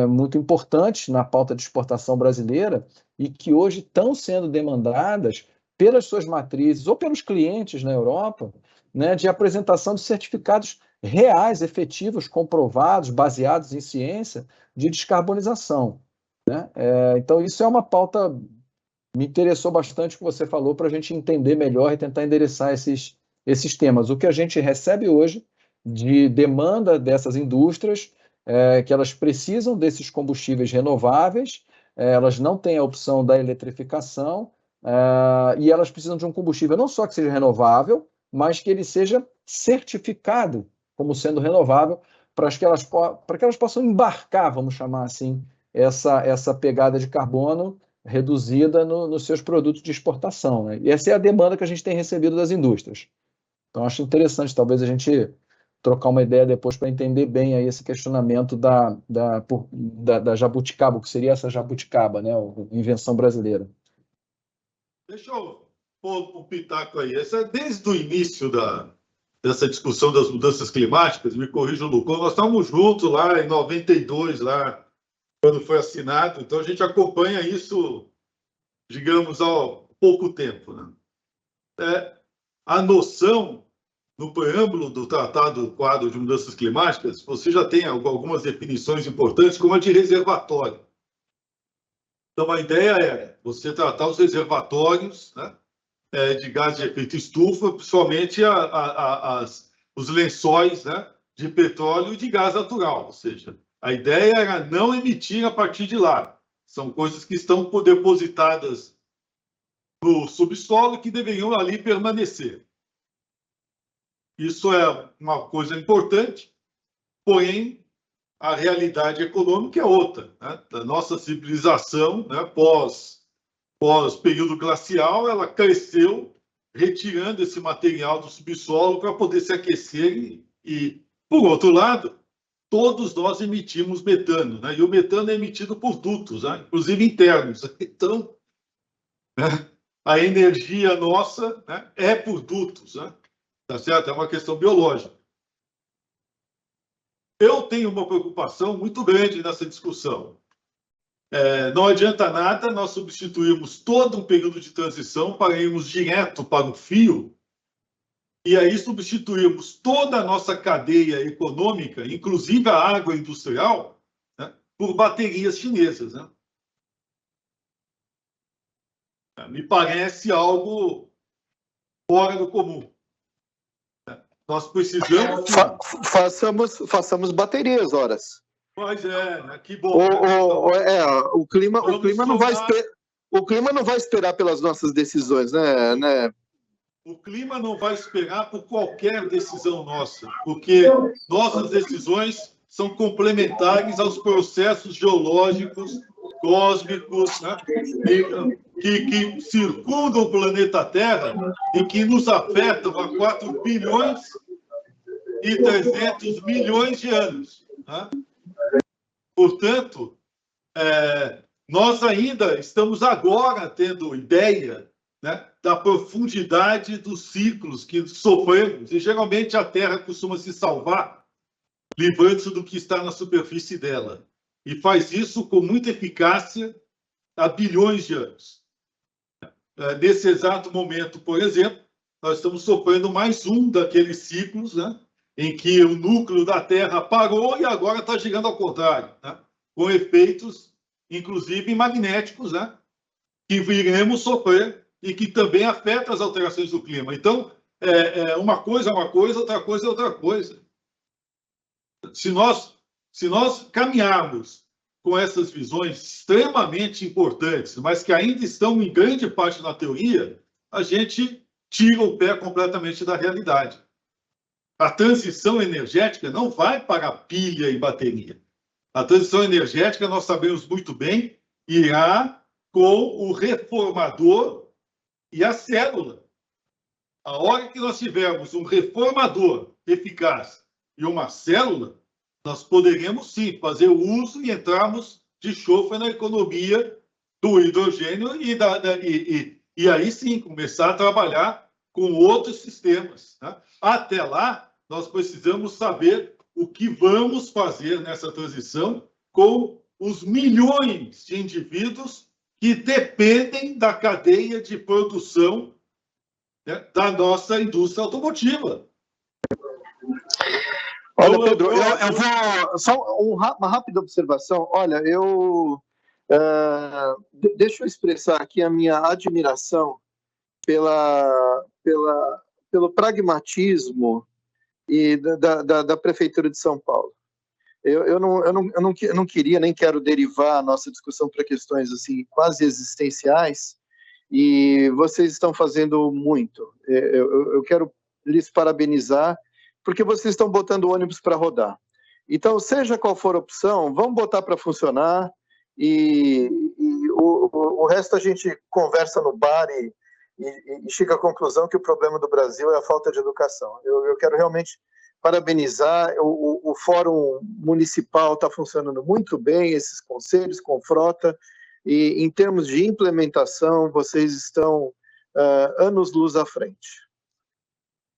muito importantes na pauta de exportação brasileira e que hoje estão sendo demandadas pelas suas matrizes ou pelos clientes na Europa, né, de apresentação de certificados reais, efetivos, comprovados, baseados em ciência, de descarbonização, né? Então, isso é uma pauta, me interessou bastante o que você falou, para a gente entender melhor e tentar endereçar esses temas. O que a gente recebe hoje de demanda dessas indústrias, que elas precisam desses combustíveis renováveis, elas não têm a opção da eletrificação, e elas precisam de um combustível não só que seja renovável, mas que ele seja certificado como sendo renovável, para que elas possam embarcar, vamos chamar assim, essa pegada de carbono reduzida nos seus produtos de exportação, né? E essa é a demanda que a gente tem recebido das indústrias. Então, acho interessante, talvez, a gente trocar uma ideia depois para entender bem aí esse questionamento da jabuticaba, o que seria essa jabuticaba, né? A invenção brasileira. Deixa eu pôr um pitaco aí. Desde o início dessa discussão das mudanças climáticas, me corrija o Lucas, nós estávamos juntos lá em 92, lá, quando foi assinado, então a gente acompanha isso, digamos, há pouco tempo, né? A noção, no preâmbulo do Tratado Quadro de Mudanças Climáticas, você já tem algumas definições importantes, como a de reservatório. Então, a ideia é você tratar os reservatórios, né, de gás de efeito estufa, principalmente os lençóis, né, de petróleo e de gás natural. Ou seja, a ideia era não emitir a partir de lá. São coisas que estão depositadas no subsolo que deveriam ali permanecer. Isso é uma coisa importante, porém, a realidade econômica é outra, né? Da nossa civilização, né, pós período glacial, ela cresceu retirando esse material do subsolo para poder se aquecer e, por outro lado, todos nós emitimos metano, né? E o metano é emitido por dutos, né, inclusive internos. Então, né, a energia nossa, né, é por dutos, né? Tá certo? É uma questão biológica. Eu tenho uma preocupação muito grande nessa discussão. Não adianta nada nós substituirmos todo um período de transição para irmos direto para o fio e aí substituirmos toda a nossa cadeia econômica, inclusive a agroindustrial, né, por baterias chinesas, né? Me parece algo fora do comum. Nós precisamos... Façamos baterias, horas. Pois é, né? Que bom. O clima não vai esperar pelas nossas decisões, né? O clima não vai esperar por qualquer decisão nossa, porque nossas decisões são complementares aos processos geológicos, cósmicos, né, que circundam o planeta Terra e que nos afetam há 4 bilhões e 300 milhões de anos. Né? Portanto, nós ainda estamos agora tendo ideia, né, da profundidade dos ciclos que sofremos, e geralmente a Terra costuma se salvar livrando-se do que está na superfície dela, e faz isso com muita eficácia há bilhões de anos. Nesse exato momento, por exemplo, nós estamos sofrendo mais um daqueles ciclos, né, em que o núcleo da Terra parou e agora está girando ao contrário, né, com efeitos, inclusive, magnéticos, né, que iremos sofrer e que também afetam as alterações do clima. Então, uma coisa é uma coisa, outra coisa é outra coisa. Se nós caminharmos com essas visões extremamente importantes, mas que ainda estão em grande parte na teoria, a gente tira o pé completamente da realidade. A transição energética não vai para pilha e bateria. A transição energética, nós sabemos muito bem, irá com o reformador e a célula. A hora que nós tivermos um reformador eficaz e uma célula, nós poderemos sim fazer o uso e entrarmos de chofre na economia do hidrogênio e aí sim começar a trabalhar com outros sistemas. Né? Até lá, nós precisamos saber o que vamos fazer nessa transição com os milhões de indivíduos que dependem da cadeia de produção, né, da nossa indústria automotiva. Olha, Pedro, eu vou... Só uma rápida observação. Olha, deixa eu expressar aqui a minha admiração pelo pragmatismo e da Prefeitura de São Paulo. Eu não queria, nem quero derivar a nossa discussão para questões assim, quase existenciais, e vocês estão fazendo muito. Eu quero lhes parabenizar, porque vocês estão botando o ônibus para rodar. Então, seja qual for a opção, vamos botar para funcionar, e o resto a gente conversa no bar e chega à conclusão que o problema do Brasil é a falta de educação. Eu quero realmente parabenizar, o Fórum Municipal está funcionando muito bem, esses conselhos com frota, e em termos de implementação, vocês estão anos-luz à frente.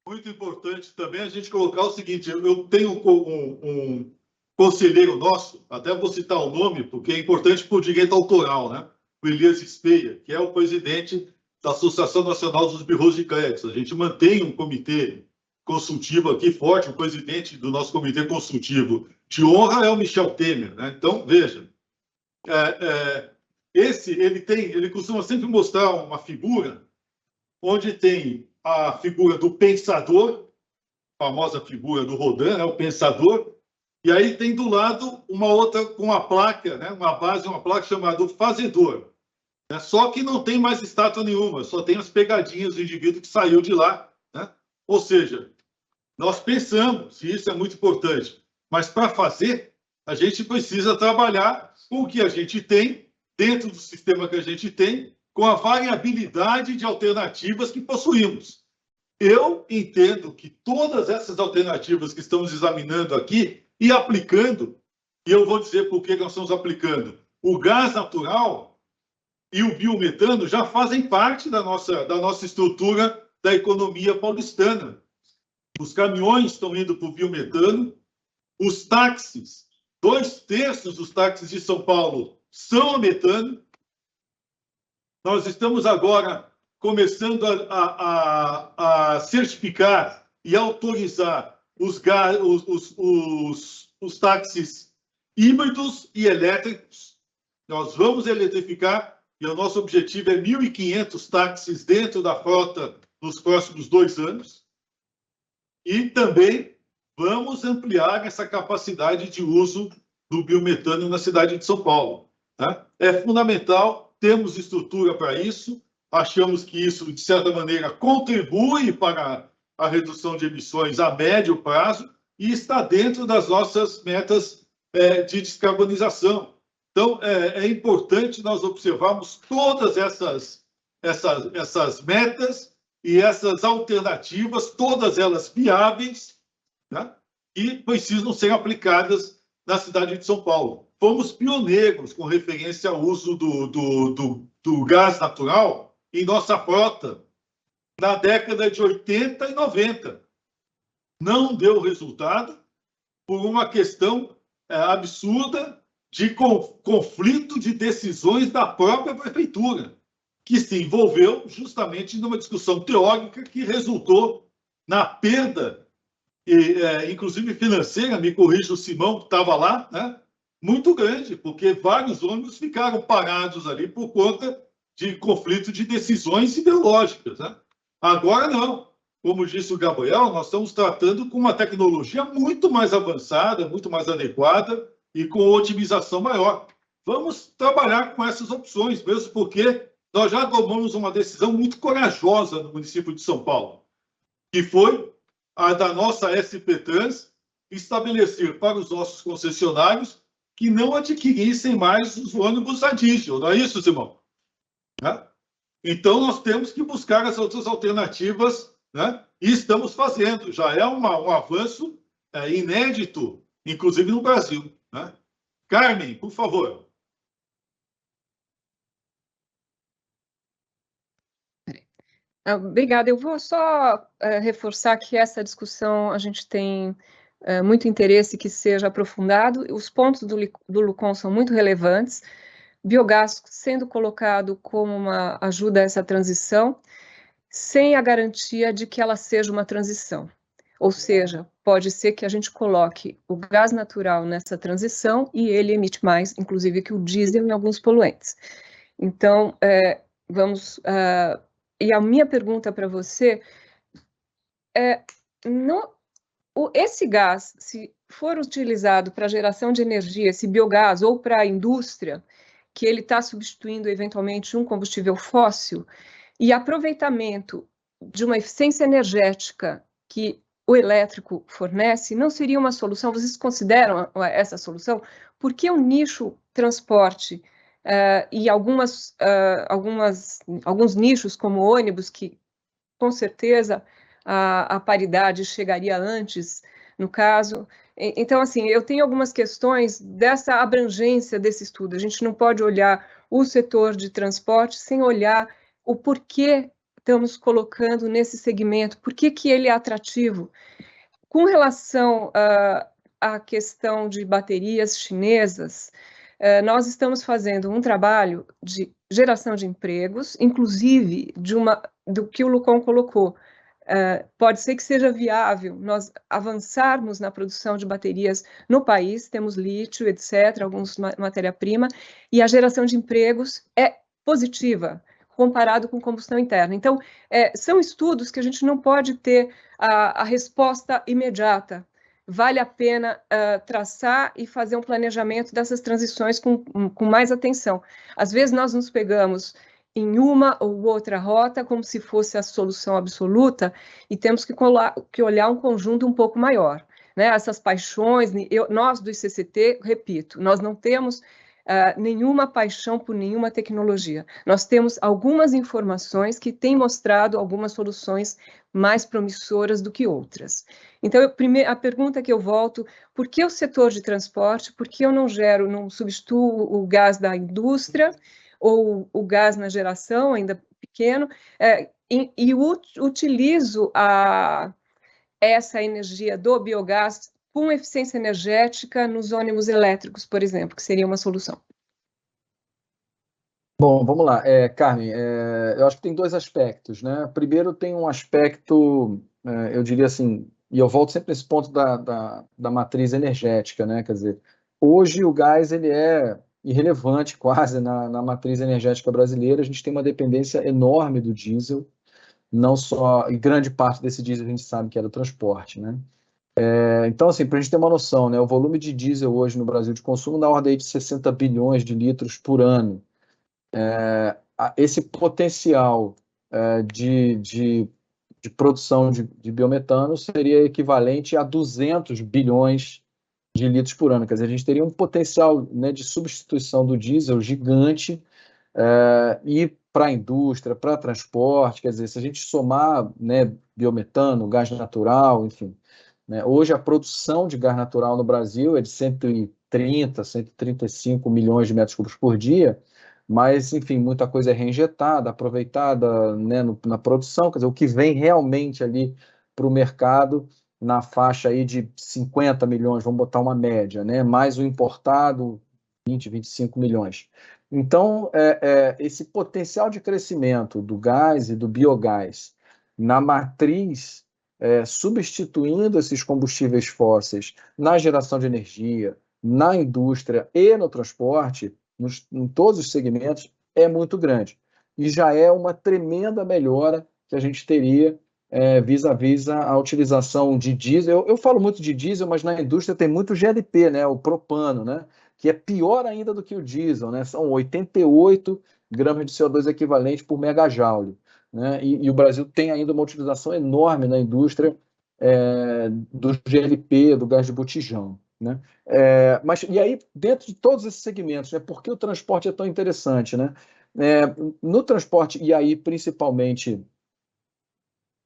Muito importante também a gente colocar o seguinte, eu tenho um conselheiro nosso, até vou citar o nome, porque é importante para o direito autoral, né? O Elias Espeia, que é o presidente da Associação Nacional dos Birros de Crédito. A gente mantém um comitê consultivo aqui forte, o presidente do nosso comitê consultivo de honra é o Michel Temer, né? Então, veja, ele costuma sempre mostrar uma figura onde tem a figura do pensador, a famosa figura do Rodin, né, o pensador, e aí tem do lado uma outra com uma placa, né, uma placa chamada fazedor. Né, só que não tem mais estátua nenhuma, só tem as pegadinhas do indivíduo que saiu de lá. Né? Ou seja, nós pensamos, e isso é muito importante, mas para fazer, a gente precisa trabalhar com o que a gente tem, dentro do sistema que a gente tem, com a variabilidade de alternativas que possuímos. Eu entendo que todas essas alternativas que estamos examinando aqui e aplicando, e eu vou dizer por que nós estamos aplicando, o gás natural e o biometano já fazem parte da nossa estrutura da economia paulistana. Os caminhões estão indo para o biometano, os táxis, 2/3 dos táxis de São Paulo são a metano. Nós estamos agora começando a certificar e autorizar os táxis híbridos e elétricos. Nós vamos eletrificar e o nosso objetivo é 1.500 táxis dentro da frota nos próximos 2 anos. E também vamos ampliar essa capacidade de uso do biometano na cidade de São Paulo. Tá? É fundamental, temos estrutura para isso, achamos que isso, de certa maneira, contribui para a redução de emissões a médio prazo e está dentro das nossas metas de descarbonização. Então, é importante nós observarmos todas essas metas e essas alternativas, todas elas viáveis, né, e precisam ser aplicadas na cidade de São Paulo. Fomos pioneiros com referência ao uso do gás natural em nossa frota na década de 80 e 90. Não deu resultado por uma questão absurda de conflito de decisões da própria prefeitura, que se envolveu justamente numa discussão teórica que resultou na perda, inclusive financeira, me corrija o Simão, que estava lá, né, muito grande, porque vários ônibus ficaram parados ali por conta de conflito de decisões ideológicas, né? Agora não. Como disse o Gabriel, nós estamos tratando com uma tecnologia muito mais avançada, muito mais adequada e com otimização maior. Vamos trabalhar com essas opções, mesmo porque nós já tomamos uma decisão muito corajosa no município de São Paulo, que foi a da nossa SP Trans estabelecer para os nossos concessionários que não adquirissem mais os ônibus a diesel. Não é isso, Simão? Né? Então, nós temos que buscar as outras alternativas, né? E estamos fazendo. Já é um avanço inédito, inclusive no Brasil, né? Carmen, por favor. Obrigada. Eu vou só reforçar que essa discussão a gente tem muito interesse que seja aprofundado. Os pontos do Lucon são muito relevantes. Biogás sendo colocado como uma ajuda a essa transição, sem a garantia de que ela seja uma transição. Ou seja, pode ser que a gente coloque o gás natural nessa transição e ele emite mais, inclusive, que o diesel em alguns poluentes. Então, e a minha pergunta para você é, esse gás, se for utilizado para geração de energia, esse biogás, ou para a indústria, que ele está substituindo eventualmente um combustível fóssil, e aproveitamento de uma eficiência energética que o elétrico fornece, não seria uma solução? Vocês consideram essa solução? Por que o nicho transporte e alguns nichos, como ônibus, que com certeza a paridade chegaria antes, no caso? Então, assim, eu tenho algumas questões dessa abrangência desse estudo. A gente não pode olhar o setor de transporte sem olhar o porquê estamos colocando nesse segmento, por que ele é atrativo. Com relação à questão de baterias chinesas, nós estamos fazendo um trabalho de geração de empregos, inclusive do que o Lucon colocou. Pode ser que seja viável nós avançarmos na produção de baterias no país, temos lítio, etc., alguns matéria-prima, e a geração de empregos é positiva, comparado com combustão interna. Então, são estudos que a gente não pode ter a resposta imediata. Vale a pena traçar e fazer um planejamento dessas transições com mais atenção. Às vezes nós nos pegamos em uma ou outra rota como se fosse a solução absoluta e temos que olhar um conjunto um pouco maior, né? Essas paixões, nós do ICCT, repito, nós não temos nenhuma paixão por nenhuma tecnologia. Nós temos algumas informações que têm mostrado algumas soluções mais promissoras do que outras. Então, a pergunta que eu volto, por que o setor de transporte, por que eu não substituo o gás da indústria ou o gás na geração, ainda pequeno, e utilizo essa energia do biogás com eficiência energética nos ônibus elétricos, por exemplo, que seria uma solução. Bom, vamos lá. Carmen, eu acho que tem dois aspectos, né? Primeiro, tem um aspecto, eu diria assim, e eu volto sempre nesse ponto da matriz energética, né? Quer dizer, hoje o gás ele é irrelevante quase na matriz energética brasileira. A gente tem uma dependência enorme do diesel, não só, e grande parte desse diesel a gente sabe que é do transporte, né? Então, assim, para a gente ter uma noção, né, o volume de diesel hoje no Brasil de consumo na ordem de 60 bilhões de litros por ano. esse potencial de produção de biometano seria equivalente a 200 bilhões de litros por ano. Quer dizer, a gente teria um potencial, né, de substituição do diesel gigante, e para a indústria, para transporte, quer dizer, se a gente somar, né, biometano, gás natural, enfim, né, hoje a produção de gás natural no Brasil é de 130, 135 milhões de metros cúbicos por dia, mas, enfim, muita coisa é reinjetada, aproveitada, né, na produção, quer dizer, o que vem realmente ali para o mercado, na faixa aí de 50 milhões, vamos botar uma média, né, mais o importado, 20, 25 milhões. Então, esse potencial de crescimento do gás e do biogás na matriz, substituindo esses combustíveis fósseis na geração de energia, na indústria e no transporte, em todos os segmentos, é muito grande. E já é uma tremenda melhora que a gente teria vis-à-vis a utilização de diesel. Eu falo muito de diesel, mas na indústria tem muito GLP, né, o propano, né, que é pior ainda do que o diesel, né, são 88 gramas de CO2 equivalente por megajoule, né, e o Brasil tem ainda uma utilização enorme na indústria do GLP, do gás de botijão, né? Mas, e aí, dentro de todos esses segmentos, né, por que o transporte é tão interessante, né? No transporte, e aí principalmente...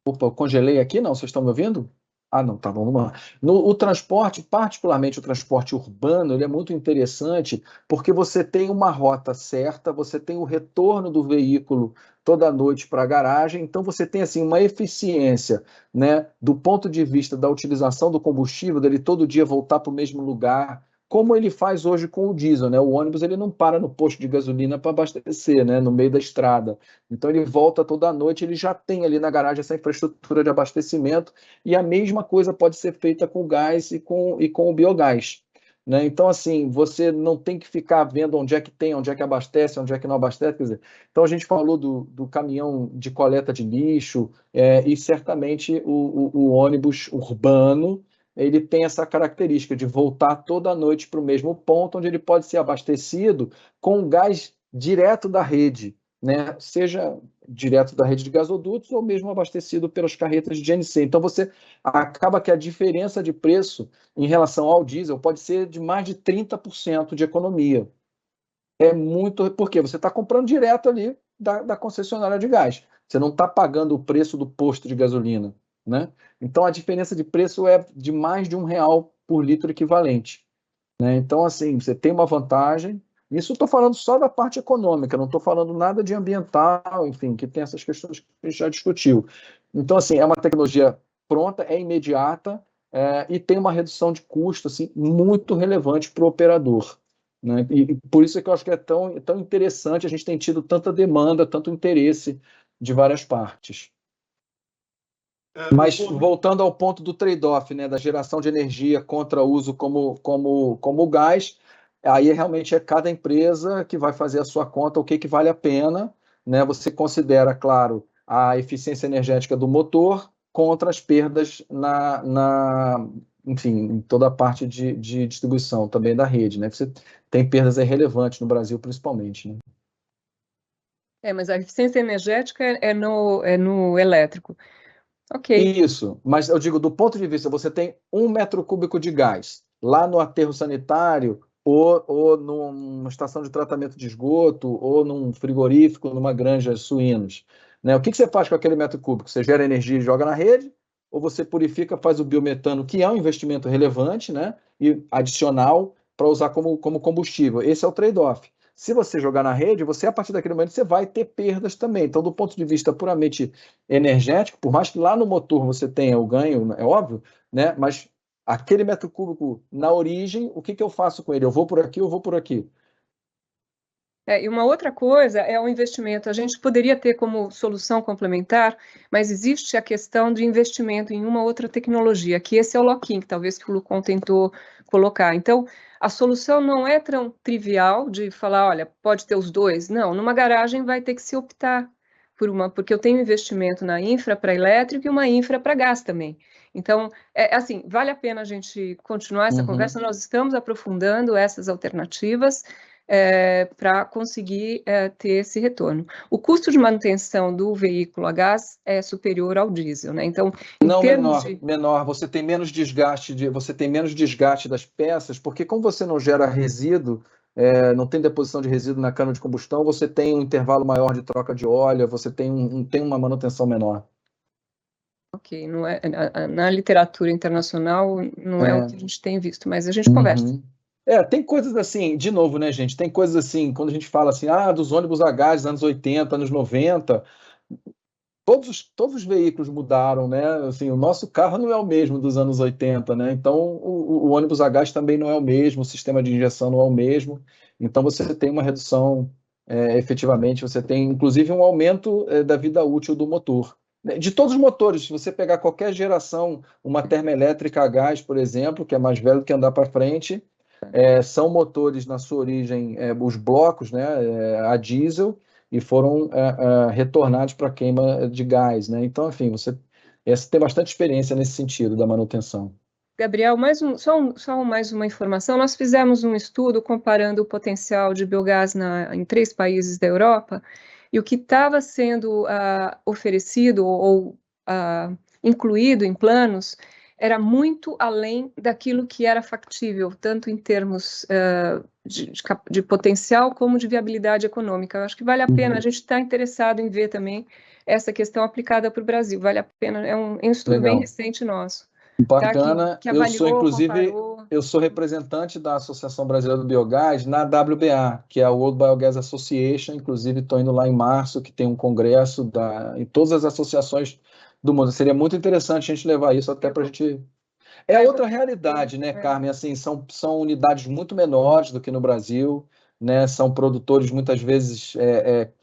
Opa, eu congelei aqui? Não, vocês estão me ouvindo? Ah, não, tá bom, vamos lá. O transporte, particularmente o transporte urbano, ele é muito interessante porque você tem uma rota certa, você tem o retorno do veículo toda noite para a garagem, então você tem assim uma eficiência, né, do ponto de vista da utilização do combustível, dele todo dia voltar para o mesmo lugar, como ele faz hoje com o diesel, né? O ônibus ele não para no posto de gasolina para abastecer, né, no meio da estrada. Então ele volta toda noite, ele já tem ali na garagem essa infraestrutura de abastecimento, e a mesma coisa pode ser feita com o gás e com o biogás, né? Então, assim, você não tem que ficar vendo onde é que tem, onde é que abastece, onde é que não abastece. Quer dizer, então a gente falou do caminhão de coleta de lixo, e certamente o ônibus urbano, ele tem essa característica de voltar toda noite para o mesmo ponto, onde ele pode ser abastecido com gás direto da rede, né? Seja direto da rede de gasodutos ou mesmo abastecido pelas carretas de GNC. Então, você acaba que a diferença de preço em relação ao diesel pode ser de mais de 30% de economia. É muito... Porque você está comprando direto ali da concessionária de gás. Você não está pagando o preço do posto de gasolina, né? Então, a diferença de preço é de mais de R$1 por litro equivalente, né? Então, assim, você tem uma vantagem. Isso eu estou falando só da parte econômica, não estou falando nada de ambiental, enfim, que tem essas questões que a gente já discutiu. Então, assim, é uma tecnologia pronta, é imediata, e tem uma redução de custo assim, muito relevante para o operador, né? E por isso é que eu acho que é tão interessante, a gente tem tido tanta demanda, tanto interesse de várias partes. Mas voltando ao ponto do trade-off, né, da geração de energia contra o uso como gás, aí realmente é cada empresa que vai fazer a sua conta, o que vale a pena, né? Você considera, claro, a eficiência energética do motor contra as perdas enfim, em toda a parte de distribuição também da rede, né? Você tem perdas relevantes no Brasil, principalmente, né? Mas a eficiência energética é no elétrico. Ok. Isso, mas eu digo, do ponto de vista, você tem 1 metro cúbico de gás lá no aterro sanitário, ou numa estação de tratamento de esgoto, ou num frigorífico, numa granja de suínos, né? O que você faz com aquele metro cúbico? Você gera energia e joga na rede, ou você purifica, faz o biometano, que é um investimento relevante, né, e adicional para usar como combustível. Esse é o trade-off. Se você jogar na rede, a partir daquele momento, você vai ter perdas também. Então, do ponto de vista puramente energético, por mais que lá no motor você tenha o ganho, é óbvio, né? Mas aquele metro cúbico na origem, o que eu faço com ele? Eu vou por aqui, eu vou por aqui. E uma outra coisa é o investimento. A gente poderia ter como solução complementar, mas existe a questão de investimento em uma outra tecnologia, que esse é o lock-in, talvez que o Lucon tentou colocar. Então, a solução não é tão trivial de falar, olha, pode ter os dois. Não, numa garagem vai ter que se optar por uma, porque eu tenho investimento na infra para elétrico e uma infra para gás também. Então, assim, vale a pena a gente continuar essa conversa. Nós estamos aprofundando essas alternativas. para conseguir ter esse retorno. O custo de manutenção do veículo a gás é superior ao diesel, né? Então, não, menor. Você tem menos desgaste das peças, porque como você não gera resíduo, não tem deposição de resíduo na cana de combustão, você tem um intervalo maior de troca de óleo, você tem uma manutenção menor. Ok, não é, na literatura internacional não é o que a gente tem visto, mas a gente conversa. Tem coisas assim, de novo, né, gente? Tem coisas assim, quando a gente fala assim, dos ônibus a gás dos anos 80, anos 90, todos os veículos mudaram, né? Assim, o nosso carro não é o mesmo dos anos 80, né? Então, o ônibus a gás também não é o mesmo, o sistema de injeção não é o mesmo. Então, você tem uma redução, efetivamente, você tem, inclusive, um aumento da vida útil do motor. De todos os motores, se você pegar qualquer geração, uma termoelétrica a gás, por exemplo, que é mais velho que andar para frente, são motores, na sua origem, os blocos, né, a diesel, e foram retornados para queima de gás, né? Então, enfim, você tem bastante experiência nesse sentido da manutenção. Gabriel, só mais uma informação. Nós fizemos um estudo comparando o potencial de biogás em 3 países da Europa, e o que estava sendo oferecido ou incluído em planos era muito além daquilo que era factível, tanto em termos de potencial como de viabilidade econômica. Eu acho que vale a pena, a gente está interessado em ver também essa questão aplicada para o Brasil, vale a pena, é um estudo bem recente nosso. Bacana, que avaliou, eu sou representante da Associação Brasileira do Biogás na WBA, que é a World Biogas Association, inclusive estou indo lá em março, que tem um congresso em todas as associações do mundo. Seria muito interessante a gente levar isso até para a gente... É outra realidade, né, Carmen? Assim, são unidades muito menores do que no Brasil, né? São produtores muitas vezes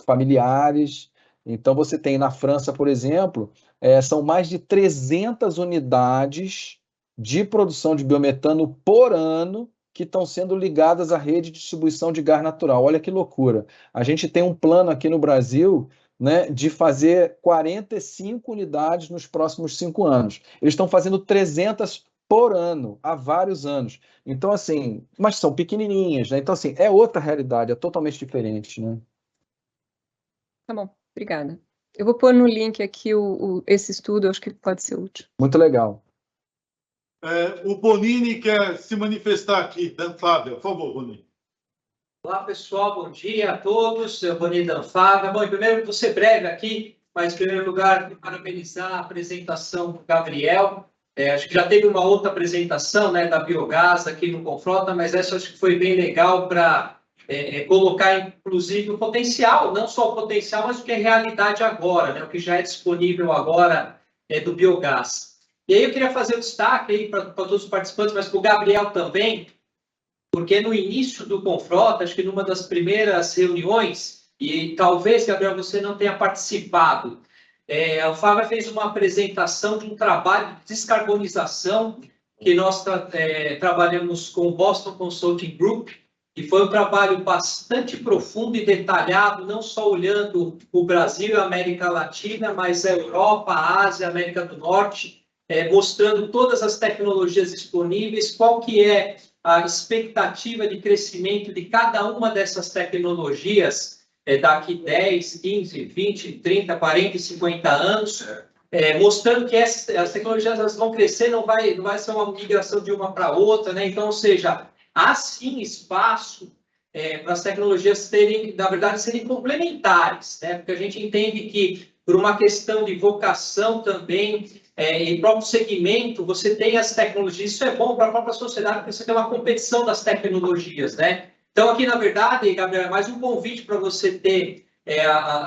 familiares. Então, você tem na França, por exemplo, são mais de 300 unidades de produção de biometano por ano que estão sendo ligadas à rede de distribuição de gás natural. Olha que loucura. A gente tem um plano aqui no Brasil, né, de fazer 45 unidades nos próximos 5 anos. Eles estão fazendo 300 por ano, há vários anos. Então, assim, mas são pequenininhas, né? Então, assim, é outra realidade, é totalmente diferente, né? Tá bom, obrigada. Eu vou pôr no link aqui esse estudo, acho que pode ser útil. Muito legal. O Bonini quer se manifestar aqui. Danfávia, por favor, Bonini. Olá, pessoal, bom dia a todos. Eu, Bonini Danfávia. Bom, em primeiro, vou ser breve aqui, mas em primeiro lugar, parabenizar a apresentação do Gabriel. Acho que já teve uma outra apresentação, né, da biogás aqui no Confrota, mas essa acho que foi bem legal para colocar, inclusive, o potencial, não só o potencial, mas o que é realidade agora, né, o que já é disponível agora do biogás. E aí eu queria fazer um destaque aí para todos os participantes, mas para o Gabriel também, porque no início do Confrota, acho que numa das primeiras reuniões, e talvez, Gabriel, você não tenha participado, a Alfava fez uma apresentação de um trabalho de descarbonização que nós trabalhamos com o Boston Consulting Group, e foi um trabalho bastante profundo e detalhado, não só olhando o Brasil e a América Latina, mas a Europa, a Ásia, a América do Norte, mostrando todas as tecnologias disponíveis, qual que é a expectativa de crescimento de cada uma dessas tecnologias daqui 10, 15, 20, 30, 40 e 50 anos, mostrando que as tecnologias elas vão crescer, não vai ser uma migração de uma para outra, né? Então, ou seja, há sim espaço para as tecnologias na verdade, serem complementares, né? Porque a gente entende que, por uma questão de vocação também, e próprio segmento, você tem as tecnologias, isso é bom para a própria sociedade, porque você tem uma competição das tecnologias, né? Então, aqui, na verdade, Gabriel, é mais um convite para você ter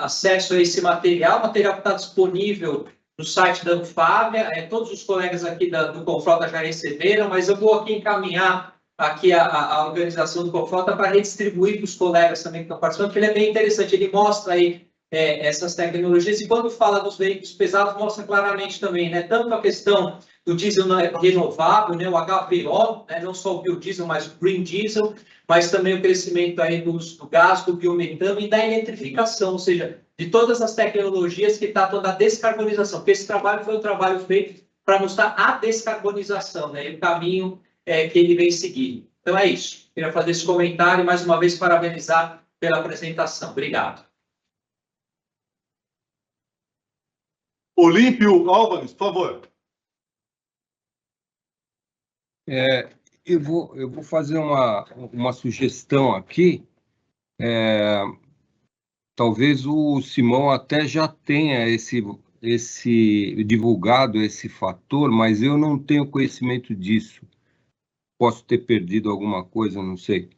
acesso a esse material, que está disponível no site da Anfávia, todos os colegas aqui do Confrota já receberam, mas eu vou aqui encaminhar aqui a organização do Confrota para redistribuir para os colegas também que estão participando, porque ele é bem interessante, ele mostra aí essas tecnologias, e quando fala dos veículos pesados, mostra claramente também, né, tanto a questão do diesel renovável, né, o HVO, né, não só o biodiesel, mas o green diesel, mas também o crescimento aí do gás, do biometano e da eletrificação, ou seja, de todas as tecnologias que está toda a descarbonização, porque esse trabalho foi um trabalho feito para mostrar a descarbonização, né, e o caminho que ele vem seguindo. Então é isso. Queria fazer esse comentário e, mais uma vez, parabenizar pela apresentação. Obrigado. Olímpio Álvares, por favor. Eu vou fazer uma sugestão aqui. Talvez o Simão até já tenha divulgado esse fator, mas eu não tenho conhecimento disso. Posso ter perdido alguma coisa, não sei.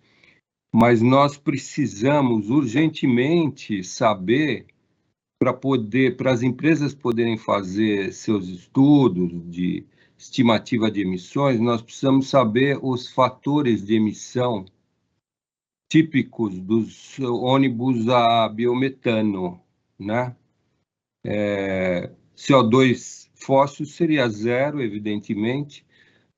Mas nós precisamos urgentemente saber, para as empresas poderem fazer seus estudos de estimativa de emissões, nós precisamos saber os fatores de emissão típicos dos ônibus a biometano, né? CO2 fóssil seria zero, evidentemente,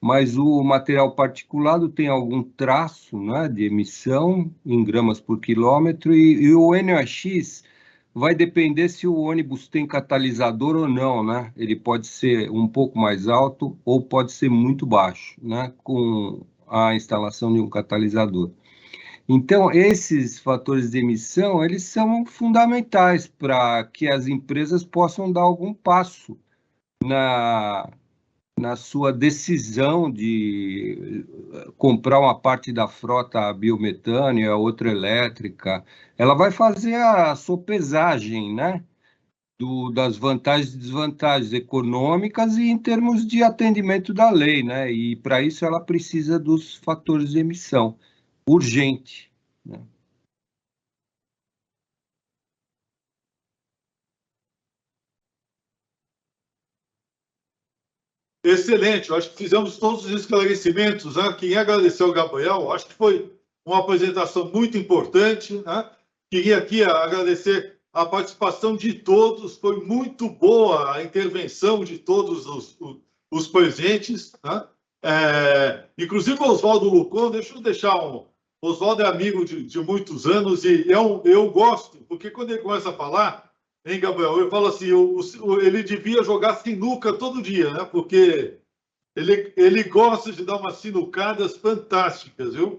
mas o material particulado tem algum traço, né, de emissão em gramas por quilômetro, e o NOx vai depender se o ônibus tem catalisador ou não, né? Ele pode ser um pouco mais alto ou pode ser muito baixo, né, com a instalação de um catalisador. Então, esses fatores de emissão, eles são fundamentais para que as empresas possam dar algum passo na sua decisão de comprar uma parte da frota a biometano e a outra elétrica. Ela vai fazer a sopesagem, né, das vantagens e desvantagens econômicas e em termos de atendimento da lei, né? E para isso ela precisa dos fatores de emissão. Urgente, né? Excelente, eu acho que fizemos todos os esclarecimentos, né? Queria agradecer ao Gabriel, acho que foi uma apresentação muito importante, né? Queria aqui agradecer a participação de todos, foi muito boa a intervenção de todos os presentes, né? Inclusive o Oswaldo Lucon, deixa eu deixar Oswaldo é amigo de muitos anos e eu gosto, porque quando ele começa a falar, hein, Gabriel, eu falo assim, ele devia jogar sinuca todo dia, né? Porque ele gosta de dar umas sinucadas fantásticas, viu?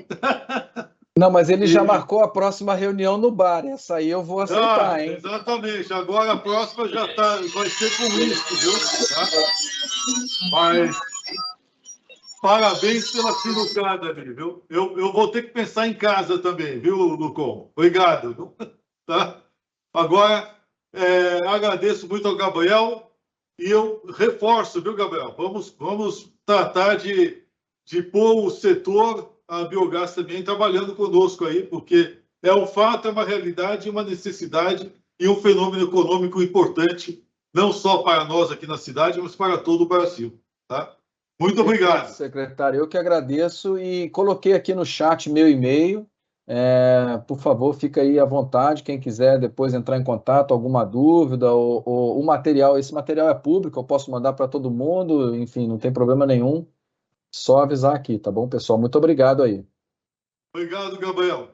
Não, mas ele já marcou a próxima reunião no bar, essa aí eu vou aceitar, hein? Exatamente, agora a próxima vai ser com isso, viu? Tá? Mas parabéns pela sinucada ali, viu? Eu vou ter que pensar em casa também, viu, Lucon? Obrigado, viu? Tá? Agora, agradeço muito ao Gabriel e eu reforço, viu, Gabriel? Vamos tratar de pôr o setor, a biogás também, trabalhando conosco aí, porque é um fato, é uma realidade, uma necessidade e um fenômeno econômico importante, não só para nós aqui na cidade, mas para todo o Brasil, tá? Muito obrigado. Secretário, eu que agradeço e coloquei aqui no chat meu e-mail. Por favor, fica aí à vontade, quem quiser depois entrar em contato, alguma dúvida, ou o material, esse material é público, eu posso mandar para todo mundo, enfim, não tem problema nenhum, só avisar aqui, tá bom, pessoal? Muito obrigado aí. Obrigado, Gabriel.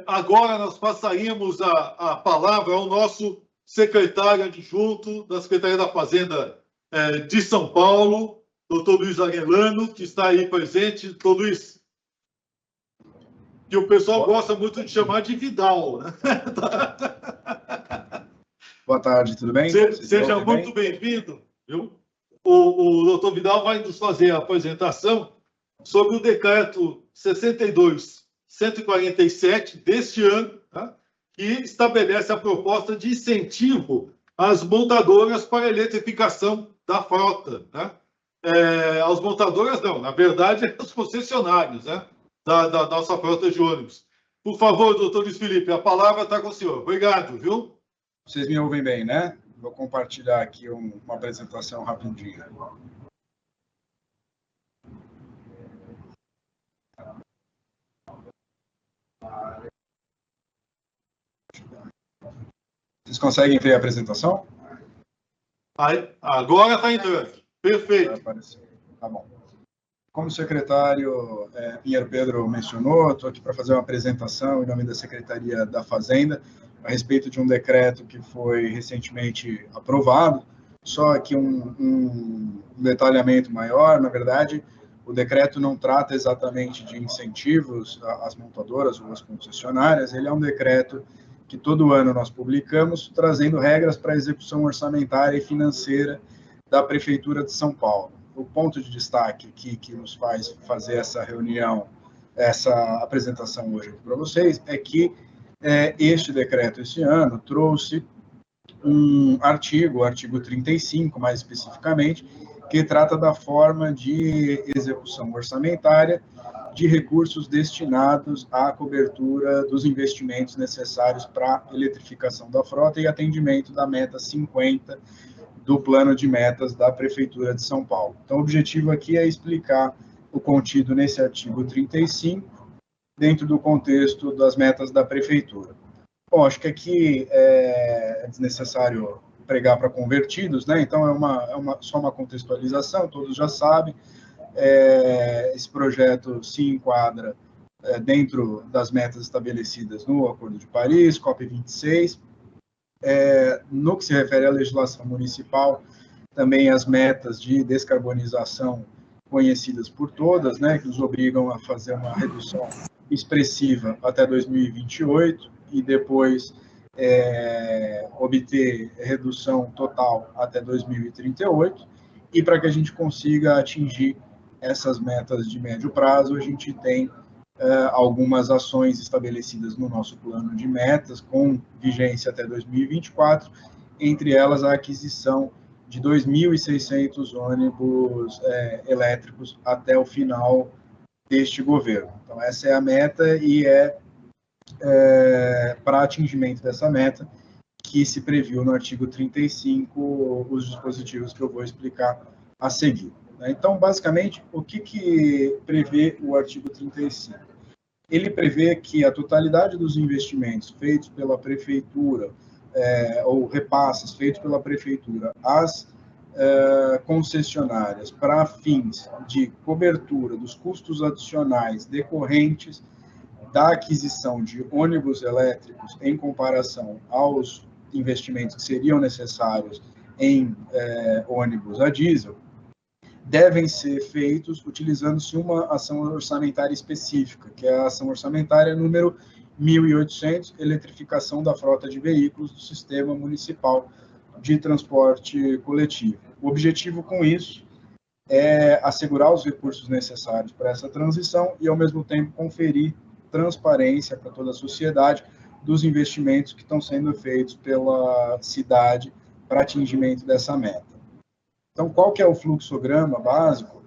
Agora nós passaríamos a palavra ao nosso secretário adjunto da Secretaria da Fazenda de São Paulo, doutor Luiz Aguelano, que está aí presente. Doutor Luiz, que o pessoal gosta muito de chamar de Vidal, né? Boa tarde, tudo bem? Seja muito bem-vindo, viu? O doutor Vidal vai nos fazer a apresentação sobre o decreto 62.147 deste ano, tá? Que estabelece a proposta de incentivo às montadoras para a eletrificação da frota, tá? Aos montadoras não, na verdade, aos concessionários, né? Da nossa frota de ônibus. Por favor, doutor Luiz Felipe, a palavra está com o senhor. Obrigado, viu? Vocês me ouvem bem, né? Vou compartilhar aqui uma apresentação rapidinha. Vocês conseguem ver a apresentação? Agora está entrando. Perfeito. Tá bom. Como o secretário Pinheiro Pedro mencionou, estou aqui para fazer uma apresentação em nome da Secretaria da Fazenda a respeito de um decreto que foi recentemente aprovado. Só aqui um detalhamento maior, na verdade, O decreto não trata exatamente de incentivos às montadoras ou às concessionárias, ele é um decreto que todo ano nós publicamos, trazendo regras para a execução orçamentária e financeira da Prefeitura de São Paulo. O ponto de destaque aqui que nos faz fazer essa reunião, essa apresentação hoje aqui para vocês, é que este decreto, esse ano, trouxe um artigo, o artigo 35, mais especificamente, que trata da forma de execução orçamentária de recursos destinados à cobertura dos investimentos necessários para a eletrificação da frota e atendimento da meta 50 do plano de metas da Prefeitura de São Paulo. Então, o objetivo aqui é explicar o contido nesse artigo 35, dentro do contexto das metas da Prefeitura. Bom, acho que aqui é desnecessário pregar para convertidos, né? Então, só uma contextualização, todos já sabem, esse projeto se enquadra dentro das metas estabelecidas no Acordo de Paris, COP26. No que se refere à legislação municipal, também as metas de descarbonização conhecidas por todas, né, que nos obrigam a fazer uma redução expressiva até 2028 e depois obter redução total até 2038. E para que a gente consiga atingir essas metas de médio prazo, a gente tem algumas ações estabelecidas no nosso plano de metas, com vigência até 2024, entre elas a aquisição de 2.600 ônibus elétricos até o final deste governo. Então, essa é a meta e para atingimento dessa meta que se previu no artigo 35, os dispositivos que eu vou explicar a seguir. Então, basicamente, o que prevê o artigo 35? Ele prevê que a totalidade dos investimentos feitos pela Prefeitura, ou repasses feitos pela Prefeitura às concessionárias para fins de cobertura dos custos adicionais decorrentes da aquisição de ônibus elétricos em comparação aos investimentos que seriam necessários em ônibus a diesel, devem ser feitos utilizando-se uma ação orçamentária específica, que é a ação orçamentária número 1.800, eletrificação da frota de veículos do Sistema Municipal de Transporte Coletivo. O objetivo com isso é assegurar os recursos necessários para essa transição e, ao mesmo tempo, conferir transparência para toda a sociedade dos investimentos que estão sendo feitos pela cidade para atingimento dessa meta. Então, qual que é o fluxograma básico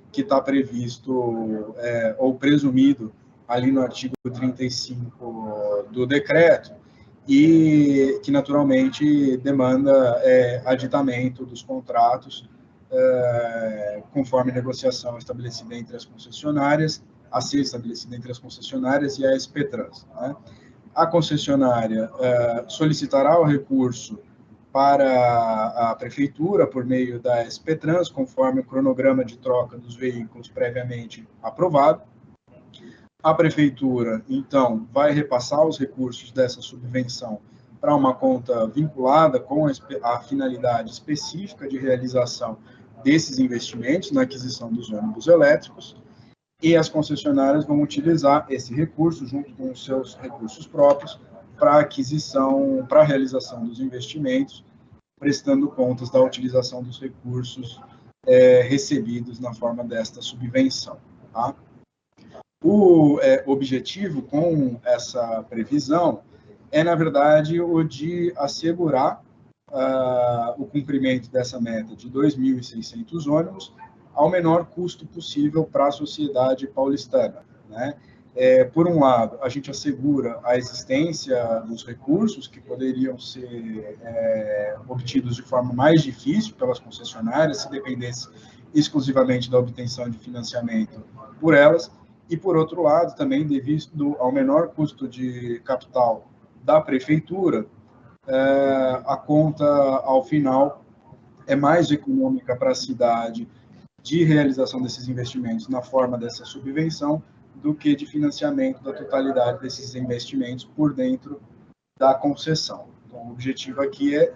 que está previsto ou presumido ali no artigo 35 do decreto e que, naturalmente, demanda aditamento dos contratos conforme negociação estabelecida entre as concessionárias, a ser estabelecida entre as concessionárias e a SPTrans, né? A concessionária solicitará o recurso para a Prefeitura por meio da SPTrans, conforme o cronograma de troca dos veículos previamente aprovado. A Prefeitura, então, vai repassar os recursos dessa subvenção para uma conta vinculada com a finalidade específica de realização desses investimentos na aquisição dos ônibus elétricos, e as concessionárias vão utilizar esse recurso, junto com os seus recursos próprios, para aquisição, para a realização dos investimentos, prestando contas da utilização dos recursos recebidos na forma desta subvenção. Tá? O objetivo com essa previsão na verdade, o de assegurar o cumprimento dessa meta de 2.600 ônibus ao menor custo possível para a sociedade paulistana, né? Por um lado, a gente assegura a existência dos recursos que poderiam ser obtidos de forma mais difícil pelas concessionárias, se dependesse exclusivamente da obtenção de financiamento por elas, e, por outro lado, também devido ao menor custo de capital da prefeitura, a conta, ao final, é mais econômica para a cidade de realização desses investimentos na forma dessa subvenção do que de financiamento da totalidade desses investimentos por dentro da concessão. Então, o objetivo aqui é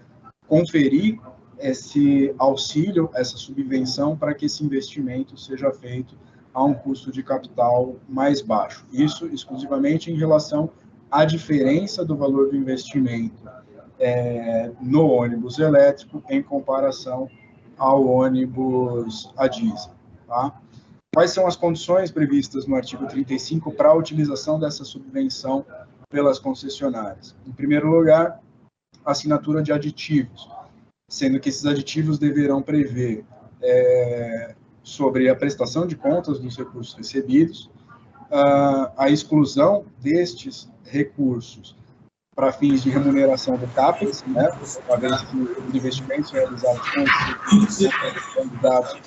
conferir esse auxílio, essa subvenção, para que esse investimento seja feito a um custo de capital mais baixo. Isso exclusivamente em relação à diferença do valor do investimento no ônibus elétrico em comparação ao ônibus a diesel. Tá? Quais são as condições previstas no artigo 35 para a utilização dessa subvenção pelas concessionárias? Em primeiro lugar, assinatura de aditivos, sendo que esses aditivos deverão prever sobre a prestação de contas dos recursos recebidos, a exclusão destes recursos para fins de remuneração do CAPEX, né, uma vez que os investimentos realizados com os recursos são dados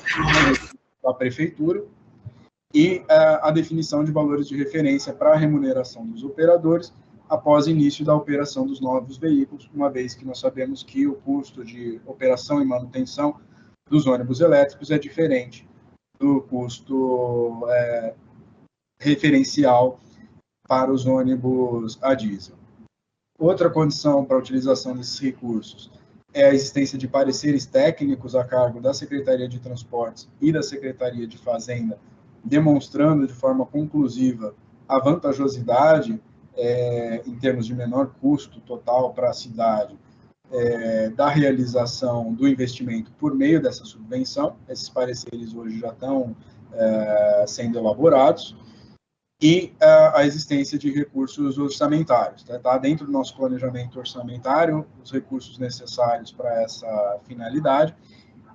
à prefeitura, e a definição de valores de referência para a remuneração dos operadores após o início da operação dos novos veículos, uma vez que nós sabemos que o custo de operação e manutenção dos ônibus elétricos é diferente do custo referencial para os ônibus a diesel. Outra condição para a utilização desses recursos é a existência de pareceres técnicos a cargo da Secretaria de Transportes e da Secretaria de Fazenda, demonstrando de forma conclusiva a vantajosidade, em termos de menor custo total para a cidade, da realização do investimento por meio dessa subvenção. Esses pareceres hoje já estão sendo elaborados, e a existência de recursos orçamentários. Tá dentro do nosso planejamento orçamentário os recursos necessários para essa finalidade,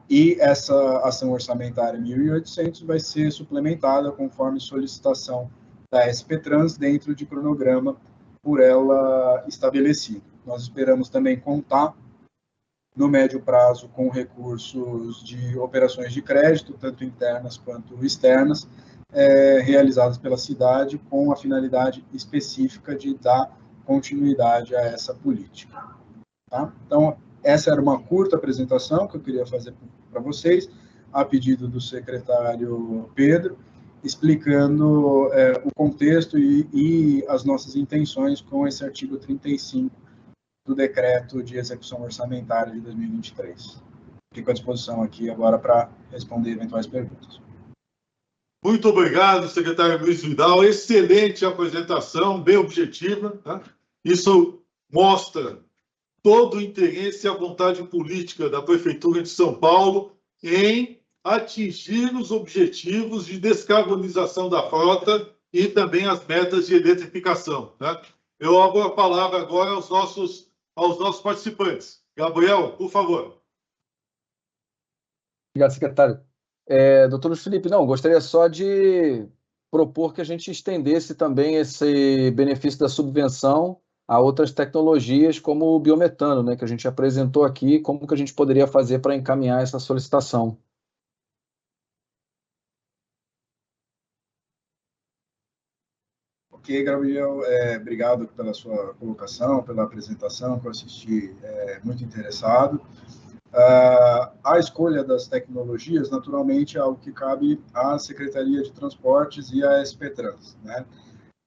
e essa ação orçamentária 1.800 vai ser suplementada conforme solicitação da SP Trans dentro de cronograma por ela estabelecido. Nós esperamos também contar, no médio prazo, com recursos de operações de crédito, tanto internas quanto externas, realizadas pela cidade, com a finalidade específica de dar continuidade a essa política. Tá? Então, essa era uma curta apresentação que eu queria fazer para vocês, a pedido do secretário Pedro, explicando o contexto e as nossas intenções com esse artigo 35 do Decreto de Execução Orçamentária de 2023. Fico à disposição aqui agora para responder eventuais perguntas. Muito obrigado, secretário Luiz Vidal. Excelente apresentação, bem objetiva. Tá? Isso mostra todo o interesse e a vontade política da Prefeitura de São Paulo em atingir os objetivos de descarbonização da frota e também as metas de eletrificação. Tá? Eu abro a palavra agora aos nossos participantes. Gabriel, por favor. Obrigado, secretário. Doutor Luiz Felipe, gostaria só de propor que a gente estendesse também esse benefício da subvenção a outras tecnologias, como o biometano, né, que a gente apresentou aqui, como que a gente poderia fazer para encaminhar essa solicitação. Ok, Gabriel, obrigado pela sua colocação, pela apresentação, que eu assisti muito interessado. A escolha das tecnologias, naturalmente, é algo que cabe à Secretaria de Transportes e à SP Trans, né?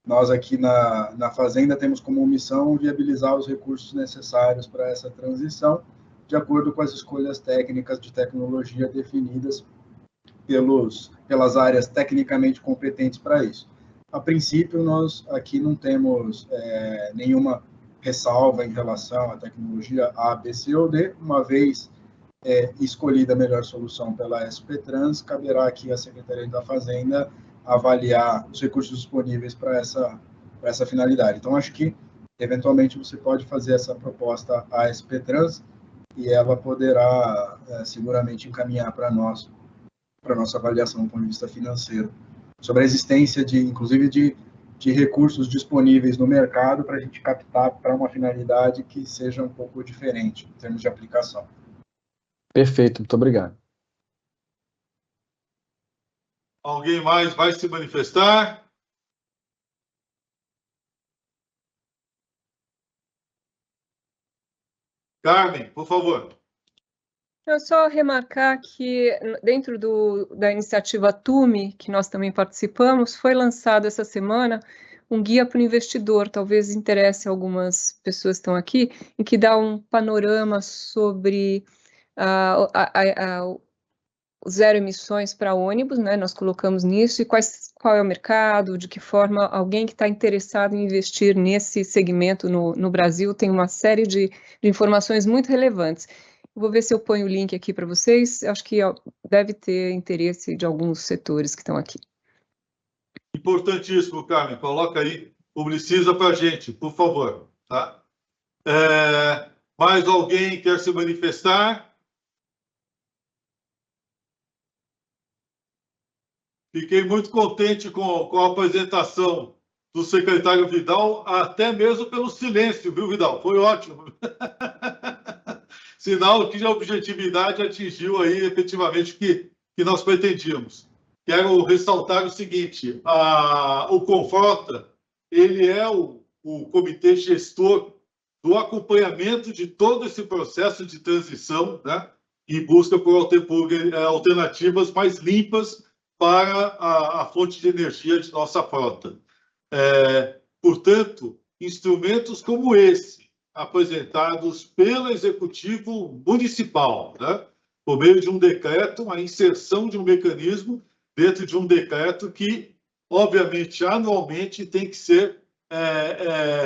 Nós aqui na Fazenda temos como missão viabilizar os recursos necessários para essa transição, de acordo com as escolhas técnicas de tecnologia definidas pelas áreas tecnicamente competentes para isso. A princípio, nós aqui não temos nenhuma ressalva em relação à tecnologia A, B, C ou D, uma vez escolhida a melhor solução pela SP Trans, caberá aqui à Secretaria da Fazenda avaliar os recursos disponíveis para essa finalidade. Então, acho que, eventualmente, você pode fazer essa proposta à SP Trans e ela poderá, seguramente, encaminhar para nós, para a nossa avaliação do ponto de vista financeiro, sobre a existência, inclusive, de recursos disponíveis no mercado para a gente captar para uma finalidade que seja um pouco diferente, em termos de aplicação. Perfeito, muito obrigado. Alguém mais vai se manifestar? Carmen, por favor. Eu só remarcar que, dentro da iniciativa TUME, que nós também participamos, foi lançado essa semana um guia para o investidor, talvez interesse algumas pessoas que estão aqui, em que dá um panorama sobre zero emissões para ônibus, né? Nós colocamos nisso, e qual é o mercado, de que forma alguém que está interessado em investir nesse segmento no Brasil tem uma série de informações muito relevantes. Vou ver se eu ponho o link aqui para vocês, acho que deve ter interesse de alguns setores que estão aqui. Importantíssimo, Carmen, coloca aí, publiciza para a gente, por favor. Tá? Mais alguém quer se manifestar? Fiquei muito contente com a apresentação do secretário Vidal, até mesmo pelo silêncio, viu, Vidal? Foi ótimo. Sinal que a objetividade atingiu aí efetivamente o que nós pretendíamos. Quero ressaltar o seguinte, o Confrota, ele é o comitê gestor do acompanhamento de todo esse processo de transição, né, e busca por alternativas mais limpas para a fonte de energia de nossa frota. Portanto, instrumentos como esse, apresentados pelo Executivo Municipal, né, por meio de um decreto, a inserção de um mecanismo dentro de um decreto que, obviamente, anualmente tem que ser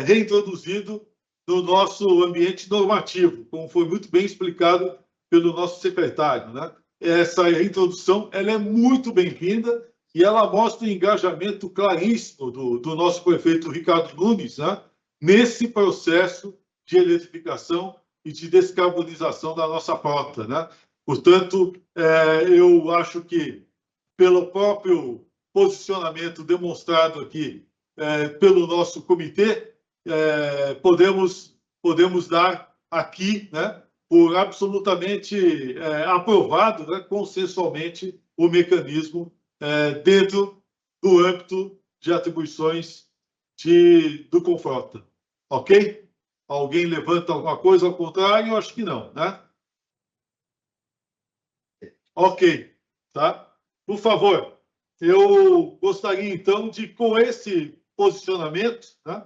reintroduzido no nosso ambiente normativo, como foi muito bem explicado pelo nosso secretário, né? Essa reintrodução ela é muito bem-vinda e ela mostra o engajamento claríssimo do nosso prefeito Ricardo Nunes, né, nesse processo de eletrificação e de descarbonização da nossa frota, né? Portanto, eu acho que, pelo próprio posicionamento demonstrado aqui pelo nosso comitê, podemos dar aqui, né, por absolutamente aprovado, né, consensualmente, o mecanismo dentro do âmbito de atribuições do Confrota. Ok? Alguém levanta alguma coisa ao contrário? Acho que não, né? Ok, tá? Por favor, eu gostaria, então, de, com esse posicionamento, né,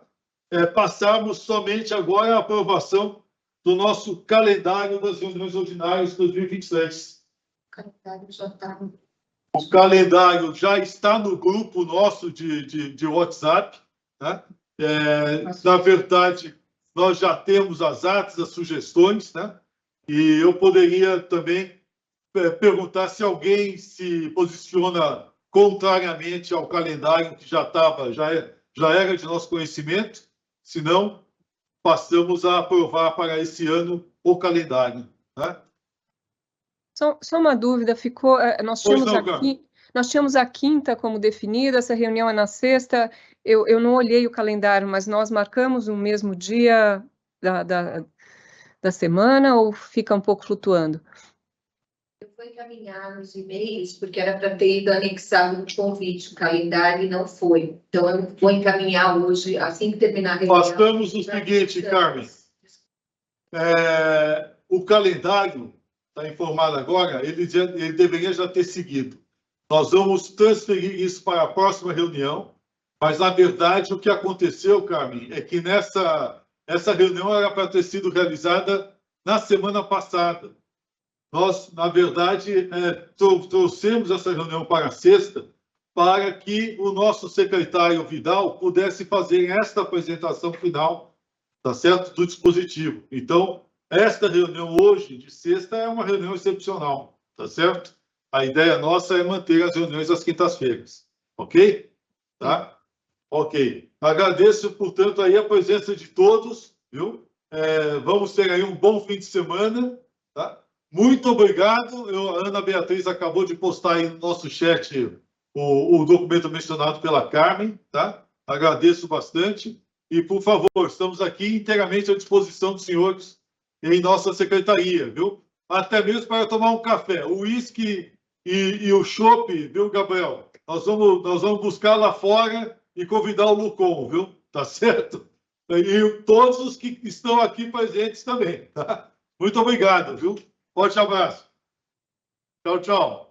passarmos somente agora à aprovação do nosso calendário das reuniões ordinárias 2023. O calendário já está no grupo nosso de WhatsApp, né? Na verdade, nós já temos as atas, as sugestões, né? E eu poderia também perguntar se alguém se posiciona contrariamente ao calendário que já era de nosso conhecimento. Se não, passamos a aprovar para esse ano o calendário, né? Só uma dúvida, ficou. Nós tínhamos a quinta como definida, essa reunião é na sexta. Eu não olhei o calendário, mas nós marcamos o mesmo dia da semana ou fica um pouco flutuando? Eu vou encaminhar nos e-mails, porque era para ter ido anexado no convite, o calendário, e não foi. Então, eu vou encaminhar hoje, assim que terminar a reunião. Façamos o seguinte, Carmen. O calendário, está informado agora, ele deveria já ter seguido. Nós vamos transferir isso para a próxima reunião, mas, na verdade, o que aconteceu, Carmen, é que essa reunião era para ter sido realizada na semana passada. Nós, na verdade, trouxemos essa reunião para a sexta para que o nosso secretário Vidal pudesse fazer esta apresentação final, tá certo? Do dispositivo. Então, esta reunião hoje, de sexta, é uma reunião excepcional, tá certo? A ideia nossa é manter as reuniões às quintas-feiras, ok? Tá? Ok. Agradeço, portanto, aí a presença de todos, viu? Vamos ter aí um bom fim de semana, tá? Muito obrigado. A Ana Beatriz acabou de postar aí no nosso chat o documento mencionado pela Carmen, tá? Agradeço bastante. E, por favor, estamos aqui inteiramente à disposição dos senhores em nossa secretaria, viu? Até mesmo para tomar um café. O uísque e o chopp, viu, Gabriel? Nós vamos buscar lá fora e convidar o Lucon, viu? Tá certo? E todos os que estão aqui presentes também, tá? Muito obrigado, viu? Forte abraço. Tchau, tchau.